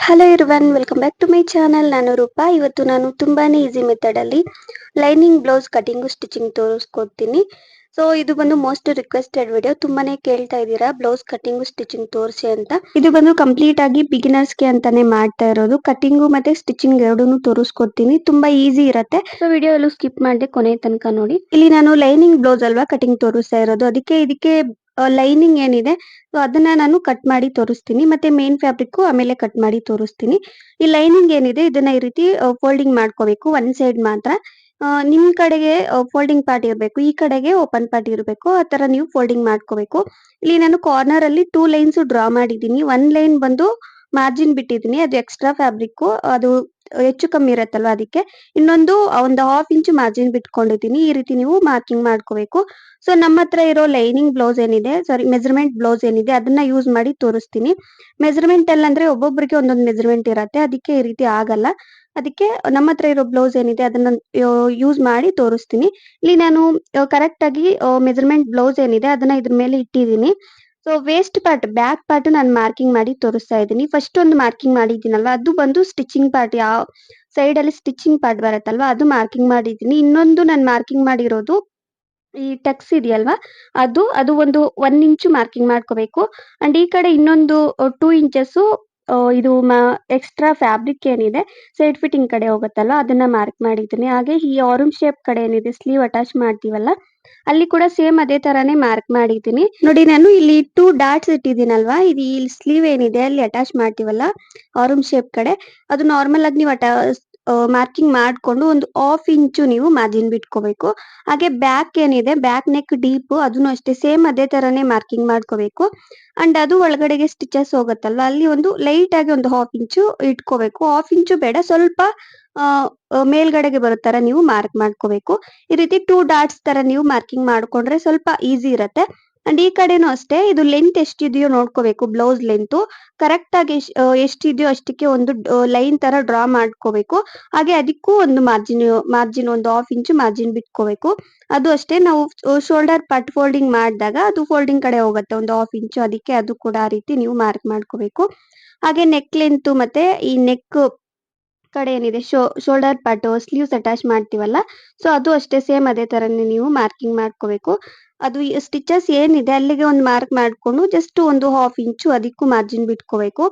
Hello everyone, welcome back to my channel. ನಾನು ರೂಪಾ. ಇವತ್ತು ನಾನು ತುಂಬಾನೇ ಈಸಿ ಮೆಥಡ್ ಅಲ್ಲಿ ಲೈನಿಂಗ್ ಬ್ಲೌಸ್ ಕಟಿಂಗ್ ಸ್ಟಿಚಿಂಗ್ ತೋರಿಸ್ಕೊಡ್ತೀನಿ. ಸೊ ಇದು ಬಂದು ಮೋಸ್ಟ್ ರಿಕ್ವೆಸ್ಟೆಡ್ ವಿಡಿಯೋ. ತುಂಬಾನೇ ಕೇಳ್ತಾ ಇದ್ದೀರಾ ಬ್ಲೌಸ್ ಕಟಿಂಗ್ ಸ್ಟಿಚಿಂಗ್ ತೋರಿಸಿ ಅಂತ. ಇದು ಬಂದು ಕಂಪ್ಲೀಟ್ ಆಗಿ ಬಿಗಿನರ್ಸ್ ಗೆ ಅಂತಾನೆ ಮಾಡ್ತಾ ಇರೋದು. ಕಟಿಂಗು ಮತ್ತೆ ಸ್ಟಿಚಿಂಗ್ ಎರಡೂನು ತೋರಿಸ್ಕೊಡ್ತೀನಿ. ತುಂಬಾ ಈಸಿ ಇರುತ್ತೆ. ಸೊ ವಿಡಿಯೋ ಎಲ್ಲೂ ಸ್ಕಿಪ್ ಮಾಡದೆ ಕೊನೆ ತನಕ ನೋಡಿ. ಇಲ್ಲಿ ನಾನು ಲೈನಿಂಗ್ ಬ್ಲೌಸ್ ಅಲ್ವಾ ಕಟಿಂಗ್ ತೋರಿಸ್ತಾ ಇರೋದು. ಇದಕ್ಕೆ ಲೈನಿಂಗ್ ಏನಿದೆ ಸೊ ಅದನ್ನ ನಾನು ಕಟ್ ಮಾಡಿ ತೋರಿಸ್ತೀನಿ. ಮತ್ತೆ ಮೇನ್ ಫ್ಯಾಬ್ರಿಕ್ ಆಮೇಲೆ ಕಟ್ ಮಾಡಿ ತೋರಿಸ್ತೀನಿ. ಈ ಲೈನಿಂಗ್ ಏನಿದೆ ಇದನ್ನ ಈ ರೀತಿ ಫೋಲ್ಡಿಂಗ್ ಮಾಡ್ಕೋಬೇಕು. ಒನ್ ಸೈಡ್ ಮಾತ್ರ ನಿಮ್ ಕಡೆಗೆ ಫೋಲ್ಡಿಂಗ್ ಪಾರ್ಟ್ ಇರಬೇಕು, ಈ ಕಡೆಗೆ ಓಪನ್ ಪಾರ್ಟ್ ಇರಬೇಕು. ಆ ತರ ನೀವು ಫೋಲ್ಡಿಂಗ್ ಮಾಡ್ಕೋಬೇಕು. ಇಲ್ಲಿ ನಾನು ಕಾರ್ನರ್ ಅಲ್ಲಿ 2 ಲೈನ್ಸ್ ಡ್ರಾ ಮಾಡಿದೀನಿ. 1 ಲೈನ್ ಬಂದು ಮಾರ್ಜಿನ್ ಬಿಟ್ಟಿದೀನಿ, ಅದು ಎಕ್ಸ್ಟ್ರಾ ಫ್ಯಾಬ್ರಿಕ್, ಅದು ಹೆಚ್ಚು ಕಮ್ಮಿ ಇರತ್ತಲ್ವಾ ಅದಕ್ಕೆ. ಇನ್ನೊಂದು ಒಂದು ಹಾಫ್ ಇಂಚ್ ಮಾರ್ಜಿನ್ ಬಿಟ್ಕೊಂಡಿದೀನಿ. ಈ ರೀತಿ ನೀವು ಮಾರ್ಕಿಂಗ್ ಮಾಡ್ಕೋಬೇಕು. ಸೊ ನಮ್ಮ ಹತ್ರ ಇರೋ ಲೈನಿಂಗ್ ಬ್ಲೌಸ್ ಏನಿದೆ, ಸಾರಿ ಮೆಜರ್ಮೆಂಟ್ ಬ್ಲೌಸ್ ಏನಿದೆ ಅದನ್ನ ಯೂಸ್ ಮಾಡಿ ತೋರಿಸ್ತೀನಿ. ಮೆಜರ್ಮೆಂಟ್ ಅಲ್ಲಿ ಅಂದ್ರೆ ಒಬ್ಬೊಬ್ಬರಿಗೆ ಒಂದೊಂದು ಮೆಜರ್ಮೆಂಟ್ ಇರತ್ತೆ, ಅದಕ್ಕೆ ಈ ರೀತಿ ಆಗಲ್ಲ. ಅದಕ್ಕೆ ನಮ್ಮ ಹತ್ರ ಇರೋ ಬ್ಲೌಸ್ ಏನಿದೆ ಅದನ್ನ ಯೂಸ್ ಮಾಡಿ ತೋರಿಸ್ತೀನಿ. ಇಲ್ಲಿ ನಾನು ಕರೆಕ್ಟ್ ಆಗಿ ಮೆಜರ್ಮೆಂಟ್ ಬ್ಲೌಸ್ ಏನಿದೆ ಅದನ್ನ ಇದ್ರ ಮೇಲೆ ಇಟ್ಟಿದ್ದೀನಿ. So waste part, back part ನಾನು ಮಾರ್ಕಿಂಗ್ ಮಾಡಿ ತೋರಿಸ್ತಾ ಇದ್ದೀನಿ. ಫಸ್ಟ್ ಒಂದು ಮಾರ್ಕಿಂಗ್ ಮಾಡಿದ್ದೀನಲ್ವಾ ಅದು ಬಂದು ಸ್ಟಿಚಿಂಗ್ ಪಾರ್ಟ್, ಯಾವ ಸೈಡ್ ಅಲ್ಲಿ ಸ್ಟಿಚಿಂಗ್ ಪಾರ್ಟ್ ಬರುತ್ತಲ್ವಾ ಅದು ಮಾರ್ಕಿಂಗ್ ಮಾಡಿದ್ದೀನಿ. ಇನ್ನೊಂದು ನಾನು ಮಾರ್ಕಿಂಗ್ ಮಾಡಿರೋದು ಈ ಟಕ್ಸ್ ಇದೆಯಲ್ವಾ ಅದು ಒಂದು 1 ಇಂಚು ಮಾರ್ಕಿಂಗ್ ಮಾಡ್ಕೋಬೇಕು. ಅಂಡ್ ಈ ಕಡೆ ಇನ್ನೊಂದು 2 ಇಂಚಸ್ ಇದು ಎಕ್ಸ್ಟ್ರಾ ಫ್ಯಾಬ್ರಿಕ್ ಏನಿದೆ ಸೈಡ್ ಫಿಟ್ಟಿಂಗ್ ಕಡೆ ಹೋಗುತ್ತಲ್ಲ ಅದನ್ನ ಮಾರ್ಕ್ ಮಾಡಿದ್ದೀನಿ. ಹಾಗೆ ಈ ಆರಮ್ ಶೇಪ್ ಕಡೆ ಏನಿದೆ ಸ್ಲೀವ್ ಅಟ್ಯಾಚ್ ಮಾಡ್ತೀವಲ್ಲ ಅಲ್ಲಿ ಕೂಡ ಸೇಮ್ ಅದೇ ತರಾನೇ ಮಾರ್ಕ್ ಮಾಡಿದ್ದೀನಿ. ನೋಡಿ ನಾನು ಇಲ್ಲಿ 2 ಡಾಟ್ಸ್ ಇಟ್ಟಿದ್ದೀನಲ್ವಾ, ಇದು ಈ ಸ್ಲೀವ್ ಏನಿದೆ ಅಲ್ಲಿ ಅಟ್ಯಾಚ್ ಮಾಡ್ತೀವಲ್ಲ ಆರಮ್ ಶೇಪ್ ಕಡೆ, ಅದು ನಾರ್ಮಲ್ ಆಗಿ ನೀವು ಮಾರ್ಕಿಂಗ್ ಮಾಡ್ಕೊಂಡು ಒಂದು ಹಾಫ್ ಇಂಚು ನೀವು ಮಾರ್ಜಿನ್ ಬಿಟ್ಕೋಬೇಕು. ಹಾಗೆ ಬ್ಯಾಕ್ ಏನಿದೆ, ಬ್ಯಾಕ್ ನೆಕ್ ಡೀಪ್ ಅದನ್ನು ಅಷ್ಟೇ ಸೇಮ್ ಅದೇ ತರಾನೇ ಮಾರ್ಕಿಂಗ್ ಮಾಡ್ಕೋಬೇಕು. ಅಂಡ್ ಅದು ಒಳಗಡೆಗೆ ಸ್ಟಿಚಸ್ ಹೋಗುತ್ತಲ್ವಾ ಅಲ್ಲಿ ಒಂದು ಲೈಟ್ ಆಗಿ ಒಂದು ಹಾಫ್ ಇಂಚು ಇಟ್ಕೋಬೇಕು. ಹಾಫ್ ಇಂಚು ಬೇಡ, ಸ್ವಲ್ಪ ಮೇಲ್ಗಡೆಗೆ ಬರೋ ತರ ನೀವು ಮಾರ್ಕ್ ಮಾಡ್ಕೋಬೇಕು. ಈ ರೀತಿ 2 ಡಾಟ್ಸ್ ತರ ನೀವು ಮಾರ್ಕಿಂಗ್ ಮಾಡ್ಕೊಂಡ್ರೆ ಸ್ವಲ್ಪ ಈಸಿ ಇರತ್ತೆ. ಅಂಡ್ ಈ ಕಡೆನೂ ಅಷ್ಟೇ, ಇದು ಲೆಂತ್ ಎಷ್ಟಿದೆಯೋ ನೋಡ್ಕೋಬೇಕು. ಬ್ಲೌಸ್ ಲೆಂತ್ ಕರೆಕ್ಟ್ ಆಗಿ ಎಷ್ಟಿದೆಯೋ ಅಷ್ಟಕ್ಕೆ ಒಂದು ಲೈನ್ ತರ ಡ್ರಾ ಮಾಡ್ಕೋಬೇಕು. ಹಾಗೆ ಅದಕ್ಕೂ ಒಂದು ಮಾರ್ಜಿನ್ ಒಂದು ಹಾಫ್ ಇಂಚು ಮಾರ್ಜಿನ್ ಬಿಟ್ಕೋಬೇಕು. ಅದು ಅಷ್ಟೇ, ನಾವು ಶೋಲ್ಡರ್ ಪಾರ್ಟ್ ಫೋಲ್ಡಿಂಗ್ ಮಾಡಿದಾಗ ಅದು ಫೋಲ್ಡಿಂಗ್ ಕಡೆ ಹೋಗುತ್ತೆ ಒಂದು ಹಾಫ್ ಇಂಚು, ಅದಕ್ಕೆ ಅದು ಕೂಡ ಆ ರೀತಿ ನೀವು ಮಾರ್ಕ್ ಮಾಡ್ಕೋಬೇಕು. ಹಾಗೆ ನೆಕ್ ಲೆಂತ್ ಮತ್ತೆ ಈ ನೆಕ್ ಕಡೆ ಏನಿದೆ ಶೋಲ್ಡರ್ ಪಾರ್ಟ್ ಸ್ಲೀವ್ಸ್ ಅಟ್ಯಾಚ್ ಮಾಡ್ತೀವಲ್ಲ ಸೊ ಅದು ಅಷ್ಟೇ ಸೇಮ್ ಅದೇ ತರನೇ ನೀವು ಮಾರ್ಕಿಂಗ್ ಮಾಡ್ಕೋಬೇಕು. ಅದು ಸ್ಟಿಚಸ್ ಏನಿದೆ ಅಲ್ಲಿಗೆ ಒಂದು ಮಾರ್ಕ್ ಮಾಡ್ಕೊಂಡು ಜಸ್ಟ್ ಒಂದು ಹಾಫ್ ಇಂಚು ಅದಕ್ಕೂ ಮಾರ್ಜಿನ್ ಬಿಟ್ಕೋಬೇಕು.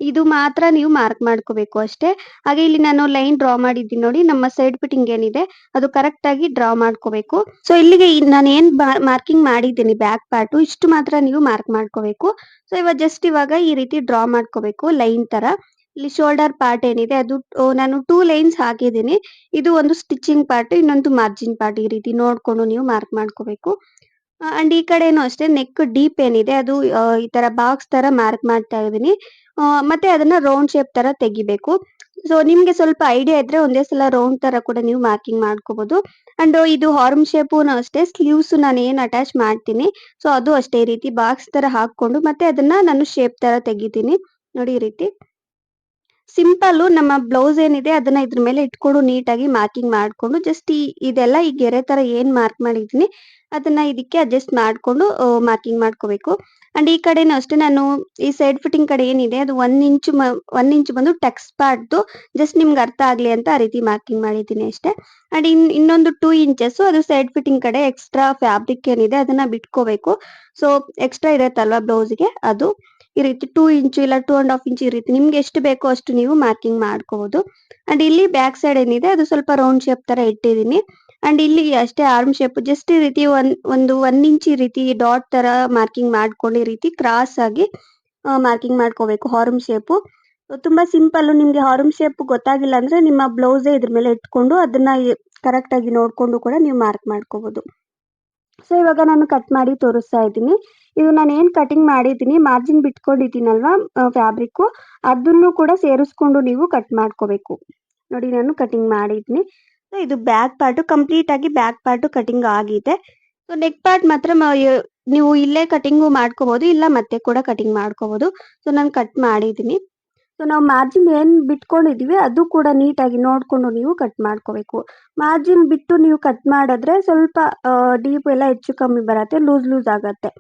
ಇದು ಮಾತ್ರ ನೀವು ಮಾರ್ಕ್ ಮಾಡ್ಕೋಬೇಕು ಅಷ್ಟೇ. ಹಾಗೆ ಇಲ್ಲಿ ನಾನು ಲೈನ್ ಡ್ರಾ ಮಾಡಿದ್ದೀನಿ ನೋಡಿ, ನಮ್ಮ ಸೈಡ್ ಫಿಟ್ಟಿಂಗ್ ಏನಿದೆ ಅದು ಕರೆಕ್ಟ್ ಆಗಿ ಡ್ರಾ ಮಾಡ್ಕೋಬೇಕು. ಸೊ ಇಲ್ಲಿಗೆ ನಾನು ಏನ್ ಮಾರ್ಕಿಂಗ್ ಮಾಡಿದ್ದೀನಿ ಬ್ಯಾಕ್ ಪಾರ್ಟ್ ಇಷ್ಟು ಮಾತ್ರ ನೀವು ಮಾರ್ಕ್ ಮಾಡ್ಕೋಬೇಕು. ಸೊ ಇವಾಗ ಈ ರೀತಿ ಡ್ರಾ ಮಾಡ್ಕೋಬೇಕು ಲೈನ್ ತರ. ಇಲ್ಲಿ ಶೋಲ್ಡರ್ ಪಾರ್ಟ್ ಏನಿದೆ ಅದು ನಾನು 2 ಲೈನ್ಸ್ ಹಾಕಿದ್ದೀನಿ. ಇದು ಒಂದು ಸ್ಟಿಚಿಂಗ್ ಪಾರ್ಟ್, ಇನ್ನೊಂದು ಮಾರ್ಜಿನ್ ಪಾರ್ಟ್. ಈ ರೀತಿ ನೋಡ್ಕೊಂಡು ನೀವು ಮಾರ್ಕ್ ಮಾಡ್ಕೋಬೇಕು. ಅಂಡ್ ಈ ಕಡೆನೂ ಅಷ್ಟೇ ನೆಕ್ ಡೀಪ್ ಏನಿದೆ ಅದು ಈ ತರ ಬಾಕ್ಸ್ ತರ ಮಾರ್ಕ್ ಮಾಡ್ತಾ ಇದೀನಿ. ಮತ್ತೆ ಅದನ್ನ ರೌಂಡ್ ಶೇಪ್ ತರ ತೆಗಿಬೇಕು. ಸೊ ನಿಮ್ಗೆ ಸ್ವಲ್ಪ ಐಡಿಯಾ ಇದ್ರೆ ಒಂದೇ ಸಲ ರೌಂಡ್ ತರ ಕೂಡ ನೀವು ಮಾರ್ಕಿಂಗ್ ಮಾಡ್ಕೋಬಹುದು. ಅಂಡ್ ಇದು ಹಾರ್ಮ್ ಶೇಪುನು ಅಷ್ಟೇ, ಸ್ಲೀವ್ಸ್ ನಾನು ಏನ್ ಅಟ್ಯಾಚ್ ಮಾಡ್ತೀನಿ ಸೊ ಅದು ಅಷ್ಟೇ ಈ ರೀತಿ ಬಾಕ್ಸ್ ತರ ಹಾಕೊಂಡು ಮತ್ತೆ ಅದನ್ನ ನಾನು ಶೇಪ್ ತರ ತೆಗಿತೀನಿ. ನೋಡಿ ಈ ರೀತಿ ಸಿಂಪಲ್ ನಮ್ಮ ಬ್ಲೌಸ್ ಏನಿದೆ ಅದನ್ನ ಇದ್ರ ಮೇಲೆ ಇಟ್ಕೊಂಡು ನೀಟಾಗಿ ಮಾರ್ಕಿಂಗ್ ಮಾಡ್ಕೊಂಡು ಜಸ್ಟ್ ಇದೆಲ್ಲ ಈ ಗೆರೆ ತರ ಏನ್ ಮಾರ್ಕ್ ಮಾಡಿದೀನಿ ಅದನ್ನ ಇದಕ್ಕೆ ಅಡ್ಜಸ್ಟ್ ಮಾಡ್ಕೊಂಡು ಮಾರ್ಕಿಂಗ್ ಮಾಡ್ಕೋಬೇಕು. ಅಂಡ್ ಈ ಕಡೆನೂ ಅಷ್ಟೇ, ನಾನು ಈ ಸೈಡ್ ಫಿಟ್ಟಿಂಗ್ ಕಡೆ ಏನಿದೆ ಅದು 1 ಇಂಚ್ ಬಂದು ಟಕ್ಸ್ ಪಾರ್ಟ್ ಜಸ್ಟ್ ನಿಮ್ಗೆ ಅರ್ಥ ಆಗ್ಲಿ ಅಂತ ಆ ರೀತಿ ಮಾರ್ಕಿಂಗ್ ಮಾಡಿದ್ದೀನಿ ಅಷ್ಟೇ. ಅಂಡ್ ಇನ್ನೊಂದು 2 ಇಂಚಸ್ ಅದು ಸೈಡ್ ಫಿಟ್ಟಿಂಗ್ ಕಡೆ ಎಕ್ಸ್ಟ್ರಾ ಫ್ಯಾಬ್ರಿಕ್ ಏನಿದೆ ಅದನ್ನ ಬಿಟ್ಕೋಬೇಕು. ಸೊ ಎಕ್ಸ್ಟ್ರಾ ಇರತ್ತಲ್ವಾ ಬ್ಲೌಸ್ಗೆ ಅದು ಈ ರೀತಿ 2 ಇಂಚು ಇಲ್ಲ 2.5 ಇಂಚ್ ಈ ರೀತಿ ನಿಮ್ಗೆ ಎಷ್ಟು ಬೇಕೋ ಅಷ್ಟು ನೀವು ಮಾರ್ಕಿಂಗ್ ಮಾಡ್ಕೋಬಹುದು. ಅಂಡ್ ಇಲ್ಲಿ ಬ್ಯಾಕ್ ಸೈಡ್ ಏನಿದೆ ಅದು ಸ್ವಲ್ಪ ರೌಂಡ್ ಶೇಪ್ ತರ ಇಟ್ಟಿದ್ದೀನಿ. ಅಂಡ್ ಇಲ್ಲಿ ಅಷ್ಟೇ ಆರ್ಮ್ ಶೇಪ್ ಜಸ್ಟ್ ಈ ರೀತಿ ಒಂದು 1 ಇಂಚ್ ಈ ರೀತಿ ಡಾಟ್ ತರ ಮಾರ್ಕಿಂಗ್ ಮಾಡ್ಕೊಂಡು ಈ ರೀತಿ ಕ್ರಾಸ್ ಆಗಿ ಮಾರ್ಕಿಂಗ್ ಮಾಡ್ಕೋಬೇಕು. ಹಾರ್ಮ್ ಶೇಪ್ ತುಂಬಾ ಸಿಂಪಲ್. ನಿಮ್ಗೆ ಹಾರ್ಮ್ ಶೇಪ್ ಗೊತ್ತಾಗಿಲ್ಲ ಅಂದ್ರೆ ನಿಮ್ಮ ಬ್ಲೌಸ್ ಇದ್ರ ಮೇಲೆ ಇಟ್ಕೊಂಡು ಅದನ್ನ ಕರೆಕ್ಟ್ ಆಗಿ ನೋಡ್ಕೊಂಡು ಕೂಡ ನೀವು ಮಾರ್ಕ್ ಮಾಡ್ಕೋಬಹುದು. ಸೊ ಇವಾಗ ನಾನು ಕಟ್ ಮಾಡಿ ತೋರಿಸ್ತಾ ಇದ್ದೀನಿ. ಇದು ನಾನು ಏನ್ ಕಟಿಂಗ್ ಮಾಡಿದ್ದೀನಿ ಮಾರ್ಜಿನ್ ಬಿಟ್ಕೊಂಡಿದ್ದೀನಲ್ವಾ ಫ್ಯಾಬ್ರಿಕ್, ಅದನ್ನು ಕೂಡ ಸೇರಿಸ್ಕೊಂಡು ನೀವು ಕಟ್ ಮಾಡ್ಕೋಬೇಕು. ನೋಡಿ ನಾನು ಕಟಿಂಗ್ ಮಾಡಿದ್ದೀನಿ. ಸೊ ಇದು ಬ್ಯಾಕ್ ಪಾರ್ಟ್ ಕಂಪ್ಲೀಟ್ ಆಗಿ ಬ್ಯಾಕ್ ಪಾರ್ಟ್ ಕಟಿಂಗ್ ಆಗಿದೆ. ಸೊ ನೆಕ್ ಪಾರ್ಟ್ ಮಾತ್ರ ನೀವು ಇಲ್ಲೇ ಕಟಿಂಗ್ ಮಾಡ್ಕೋಬಹುದು, ಇಲ್ಲ ಮತ್ತೆ ಕೂಡ ಕಟಿಂಗ್ ಮಾಡ್ಕೋಬಹುದು. ಸೊ ನಾನು ಕಟ್ ಮಾಡಿದ್ದೀನಿ. ಸೊ ನಾವು ಮಾರ್ಜಿನ್ ಏನ್ ಬಿಟ್ಕೊಂಡಿದೀವಿ ಅದು ಕೂಡ ನೀಟಾಗಿ ನೋಡ್ಕೊಂಡು ನೀವು ಕಟ್ ಮಾಡ್ಕೋಬೇಕು. ಮಾರ್ಜಿನ್ ಬಿಟ್ಟು ನೀವು ಕಟ್ ಮಾಡಿದ್ರೆ ಸ್ವಲ್ಪ ಡೀಪ್ ಎಲ್ಲ ಹೆಚ್ಚು ಕಮ್ಮಿ ಬರತ್ತೆ, ಲೂಸ್ ಆಗತ್ತೆ.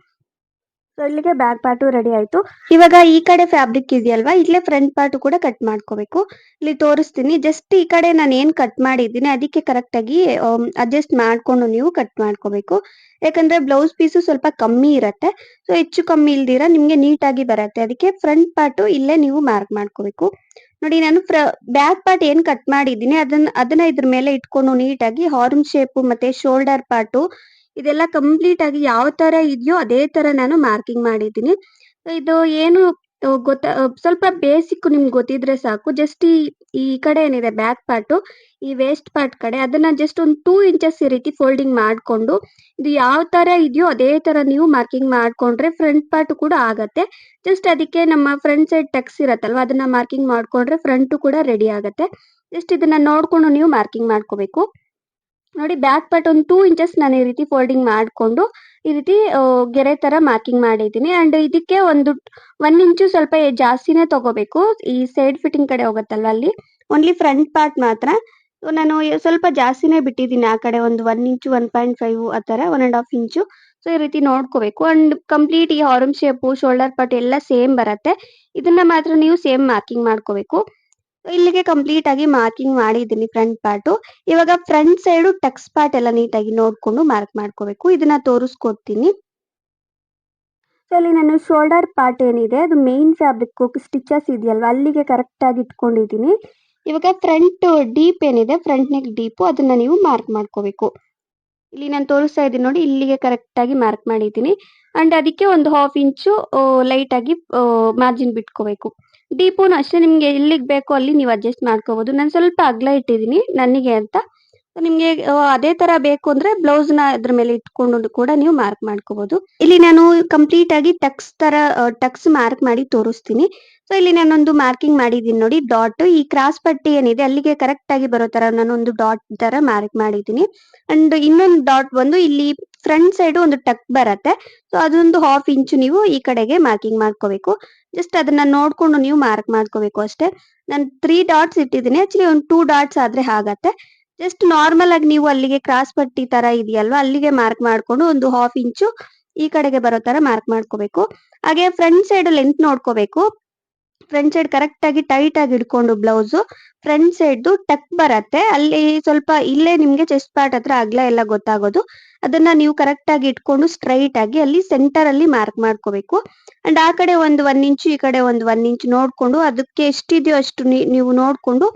ಸೊ ಇಲ್ಲಿಗೆ ಬ್ಯಾಕ್ ಪಾರ್ಟು ರೆಡಿ ಆಯ್ತು. ಇವಾಗ ಈ ಕಡೆ ಫ್ಯಾಬ್ರಿಕ್ ಇದೆಯಲ್ವಾ, ಇಲ್ಲೇ ಫ್ರಂಟ್ ಪಾರ್ಟ್ ಕೂಡ ಕಟ್ ಮಾಡ್ಕೋಬೇಕು. ಇಲ್ಲಿ ತೋರಿಸ್ತೀನಿ. ಜಸ್ಟ್ ಈ ಕಡೆ ನಾನು ಏನ್ ಕಟ್ ಮಾಡಿದ್ದೀನಿ ಅದಕ್ಕೆ ಕರೆಕ್ಟ್ ಆಗಿ ಅಡ್ಜಸ್ಟ್ ಮಾಡ್ಕೊಂಡು ನೀವು ಕಟ್ ಮಾಡ್ಕೋಬೇಕು. ಯಾಕಂದ್ರೆ ಬ್ಲೌಸ್ ಪೀಸು ಸ್ವಲ್ಪ ಕಮ್ಮಿ ಇರತ್ತೆ. ಸೊ ಹೆಚ್ಚು ಕಮ್ಮಿ ಇಲ್ದಿರ ನಿಮ್ಗೆ ನೀಟಾಗಿ ಬರತ್ತೆ. ಅದಕ್ಕೆ ಫ್ರಂಟ್ ಪಾರ್ಟು ಇಲ್ಲೇ ನೀವು ಮಾರ್ಕ್ ಮಾಡ್ಕೋಬೇಕು. ನೋಡಿ ನಾನು ಬ್ಯಾಕ್ ಪಾರ್ಟ್ ಏನ್ ಕಟ್ ಮಾಡಿದ್ದೀನಿ ಅದನ್ನ ಇದ್ರ ಮೇಲೆ ಇಟ್ಕೊಂಡು ನೀಟಾಗಿ ಹಾರ್ನ್ ಶೇಪ್ ಮತ್ತೆ ಶೋಲ್ಡರ್ ಪಾರ್ಟು ಇದೆಲ್ಲ ಕಂಪ್ಲೀಟ್ ಆಗಿ ಯಾವ ತರ ಇದೆಯೋ ಅದೇ ತರ ನಾನು ಮಾರ್ಕಿಂಗ್ ಮಾಡಿದ್ದೀನಿ. ಇದು ಏನು ಸ್ವಲ್ಪ ಬೇಸಿಕ್ ನಿಮ್ಗೆ ಗೊತ್ತಿದ್ರೆ ಸಾಕು. ಜಸ್ಟ್ ಈ ಕಡೆ ಏನಿದೆ ಬ್ಯಾಕ್ ಪಾರ್ಟ್, ಈ ವೇಸ್ಟ್ ಪಾರ್ಟ್ ಕಡೆ ಅದನ್ನ ಜಸ್ಟ್ ಒಂದು 2 ಇಂಚಸ್ ಈ ರೀತಿ ಫೋಲ್ಡಿಂಗ್ ಮಾಡ್ಕೊಂಡು ಇದು ಯಾವ ತರ ಇದೆಯೋ ಅದೇ ತರ ನೀವು ಮಾರ್ಕಿಂಗ್ ಮಾಡ್ಕೊಂಡ್ರೆ ಫ್ರಂಟ್ ಪಾರ್ಟ್ ಕೂಡ ಆಗತ್ತೆ. ಜಸ್ಟ್ ಅದಕ್ಕೆ ನಮ್ಮ ಫ್ರಂಟ್ ಸೈಡ್ ಟಕ್ಸ್ ಇರತ್ತಲ್ವಾ ಅದನ್ನ ಮಾರ್ಕಿಂಗ್ ಮಾಡ್ಕೊಂಡ್ರೆ ಫ್ರಂಟ್ ಕೂಡ ರೆಡಿ ಆಗತ್ತೆ. ಜಸ್ಟ್ ಇದನ್ನ ನೋಡ್ಕೊಂಡು ನೀವು ಮಾರ್ಕಿಂಗ್ ಮಾಡ್ಕೋಬೇಕು. ನೋಡಿ ಬ್ಯಾಕ್ ಪಾರ್ಟ್ ಒಂದು 2 ಇಂಚಸ್ ನಾನು ಈ ರೀತಿ ಫೋಲ್ಡಿಂಗ್ ಮಾಡ್ಕೊಂಡು ಈ ರೀತಿ ಗೆರೆ ತರ ಮಾರ್ಕಿಂಗ್ ಮಾಡಿದ್ದೀನಿ. ಅಂಡ್ ಇದಕ್ಕೆ ಒಂದು 1 ಇಂಚು ಸ್ವಲ್ಪ ಜಾಸ್ತಿನೇ ತಗೋಬೇಕು. ಈ ಸೈಡ್ ಫಿಟ್ಟಿಂಗ್ ಕಡೆ ಹೋಗುತ್ತಲ್ವಾ ಅಲ್ಲಿ ಓನ್ಲಿ ಫ್ರಂಟ್ ಪಾರ್ಟ್ ಮಾತ್ರ. ನಾನು ಸ್ವಲ್ಪ ಜಾಸ್ತಿನೇ ಬಿಟ್ಟಿದ್ದೀನಿ ಆ ಕಡೆ ಒಂದು 1 ಇಂಚು 1.5 ಆ ತರ 1.5 ಇಂಚು. ಸೊ ಈ ರೀತಿ ನೋಡ್ಕೋಬೇಕು. ಅಂಡ್ ಕಂಪ್ಲೀಟ್ ಈ ಹಾರ್ನ್ ಶೇಪ್ ಶೋಲ್ಡರ್ ಪಾರ್ಟ್ ಎಲ್ಲ ಸೇಮ್ ಬರತ್ತೆ. ಇದನ್ನ ಮಾತ್ರ ನೀವು ಸೇಮ್ ಮಾರ್ಕಿಂಗ್ ಮಾಡ್ಕೋಬೇಕು. ಇಲ್ಲಿಗೆ ಕಂಪ್ಲೀಟ್ ಆಗಿ ಮಾರ್ಕಿಂಗ್ ಮಾಡಿದ್ದೀನಿ ಫ್ರಂಟ್ ಪಾರ್ಟ್. ಇವಾಗ ಫ್ರಂಟ್ ಸೈಡ್ ಟಕ್ಸ್ ಪಾರ್ಟ್ ಎಲ್ಲ ನೀಟಾಗಿ ನೋಡ್ಕೊಂಡು ಮಾರ್ಕ್ ಮಾಡ್ಕೋಬೇಕು. ಇದನ್ನ ತೋರಿಸ್ಕೊಡ್ತೀನಿ. ಸೊ ಅಲ್ಲಿ ನಾನು ಶೋಲ್ಡರ್ ಪಾರ್ಟ್ ಏನಿದೆ ಅದು ಮೇನ್ ಫ್ಯಾಬ್ರಿಕ್ ಸ್ಟಿಚಸ್ ಇದೆಯಲ್ವಾ ಅಲ್ಲಿಗೆ ಕರೆಕ್ಟ್ ಆಗಿ ಇಟ್ಕೊಂಡಿದ್ದೀನಿ. ಇವಾಗ ಫ್ರಂಟ್ ಡೀಪ್ ಏನಿದೆ ಫ್ರಂಟ್ ನೆಕ್ ಡೀಪ್ ಅದನ್ನ ನೀವು ಮಾರ್ಕ್ ಮಾಡ್ಕೋಬೇಕು. ಇಲ್ಲಿ ನಾನು ತೋರಿಸ್ತಾ ಇದ್ದೀನಿ ನೋಡಿ, ಇಲ್ಲಿಗೆ ಕರೆಕ್ಟ್ ಆಗಿ ಮಾರ್ಕ್ ಮಾಡಿದ್ದೀನಿ. ಅಂಡ್ ಅದಕ್ಕೆ ಒಂದು 1/2 ಇಂಚು ಲೈಟ್ ಆಗಿ ಮಾರ್ಜಿನ್ ಬಿಟ್ಕೋಬೇಕು. ಡೀಪುನು ಅಷ್ಟೇ ನಿಮ್ಗೆ ಎಲ್ಲಿಗೆ ಬೇಕೋ ಅಲ್ಲಿ ನೀವು ಅಡ್ಜಸ್ಟ್ ಮಾಡ್ಕೋಬಹುದು. ನಾನು ಸ್ವಲ್ಪ ಅಗಲ ಇಟ್ಟಿದ್ದೀನಿ ನನಗೆ ಅಂತ. ನಿಮ್ಗೆ ಅದೇ ತರ ಬೇಕು ಅಂದ್ರೆ ಬ್ಲೌಸ್ ನ ಅದ್ರ ಮೇಲೆ ಇಟ್ಕೊಂಡು ಕೂಡ ನೀವು ಮಾರ್ಕ್ ಮಾಡ್ಕೋಬಹುದು. ಇಲ್ಲಿ ನಾನು ಕಂಪ್ಲೀಟ್ ಆಗಿ ಟಕ್ಸ್ ಮಾರ್ಕ್ ಮಾಡಿ ತೋರಿಸ್ತೀನಿ. ಸೊ ಇಲ್ಲಿ ನಾನೊಂದು ಮಾರ್ಕಿಂಗ್ ಮಾಡಿದ್ದೀನಿ ನೋಡಿ ಡಾಟ್. ಈ ಕ್ರಾಸ್ ಪಟ್ಟಿ ಏನಿದೆ ಅಲ್ಲಿಗೆ ಕರೆಕ್ಟ್ ಆಗಿ ಬರೋ ತರ ನಾನೊಂದು ಡಾಟ್ ತರ ಮಾರ್ಕ್ ಮಾಡಿದ್ದೀನಿ. ಅಂಡ್ ಇನ್ನೊಂದು ಡಾಟ್ ಬಂದು ಇಲ್ಲಿ ಫ್ರಂಟ್ ಸೈಡ್ ಒಂದು ಟಕ್ ಬರತ್ತೆ. ಸೊ ಅದೊಂದು 1/2 ಇಂಚು ನೀವು ಈ ಕಡೆಗೆ ಮಾರ್ಕಿಂಗ್ ಮಾಡ್ಕೋಬೇಕು. ಜಸ್ಟ್ ಅದನ್ನ ನೋಡ್ಕೊಂಡು ನೀವು ಮಾರ್ಕ್ ಮಾಡ್ಕೋಬೇಕು ಅಷ್ಟೇ. ನಾನು 3 ಡಾಟ್ಸ್ ಇಟ್ಟಿದ್ದೀನಿ. ಆಕ್ಚುಲಿ ಒಂದು 2 ಡಾಟ್ಸ್ ಆದ್ರೆ ಆಗತ್ತೆ. ಜಸ್ಟ್ ನಾರ್ಮಲ್ ಆಗಿ ನೀವು ಅಲ್ಲಿಗೆ ಕ್ರಾಸ್ ಪಟ್ಟಿ ತರ ಇದೆಯಲ್ವಾ ಅಲ್ಲಿಗೆ ಮಾರ್ಕ್ ಮಾಡ್ಕೊಂಡು ಒಂದು 1/2 ಇಂಚು ಈ ಕಡೆಗೆ ಬರೋ ತರ ಮಾರ್ಕ್ ಮಾಡ್ಕೋಬೇಕು. ಹಾಗೆ ಫ್ರಂಟ್ ಸೈಡ್ ಲೆಂತ್ ನೋಡ್ಕೋಬೇಕು. ಫ್ರಂಟ್ ಸೈಡ್ ಕರೆಕ್ಟ್ ಆಗಿ ಟೈಟ್ ಆಗಿ ಇಟ್ಕೊಂಡು ಬ್ಲೌಸ್ ಫ್ರಂಟ್ ಸೈಡ್ ಟಕ್ ಬರತ್ತೆ. ಅಲ್ಲಿ ಸ್ವಲ್ಪ ಇಲ್ಲೇ ನಿಮ್ಗೆ ಚೆಸ್ಟ್ ಪಾರ್ಟ್ ಹತ್ರ ಅಗಲ ಎಲ್ಲ ಗೊತ್ತಾಗೋದು. ಅದನ್ನ ನೀವು ಕರೆಕ್ಟ್ ಆಗಿ ಇಟ್ಕೊಂಡು ಸ್ಟ್ರೈಟ್ ಆಗಿ ಅಲ್ಲಿ ಸೆಂಟರ್ ಅಲ್ಲಿ ಮಾರ್ಕ್ ಮಾಡ್ಕೋಬೇಕು. ಅಂಡ್ ಆ ಕಡೆ ಒಂದು 1 ಇಂಚು ಈ ಕಡೆ ಒಂದು 1 ಇಂಚು ನೋಡ್ಕೊಂಡು ಅದಕ್ಕೆ ಎಷ್ಟಿದೆಯೋ ಅಷ್ಟು ನೀವು ನೋಡ್ಕೊಂಡು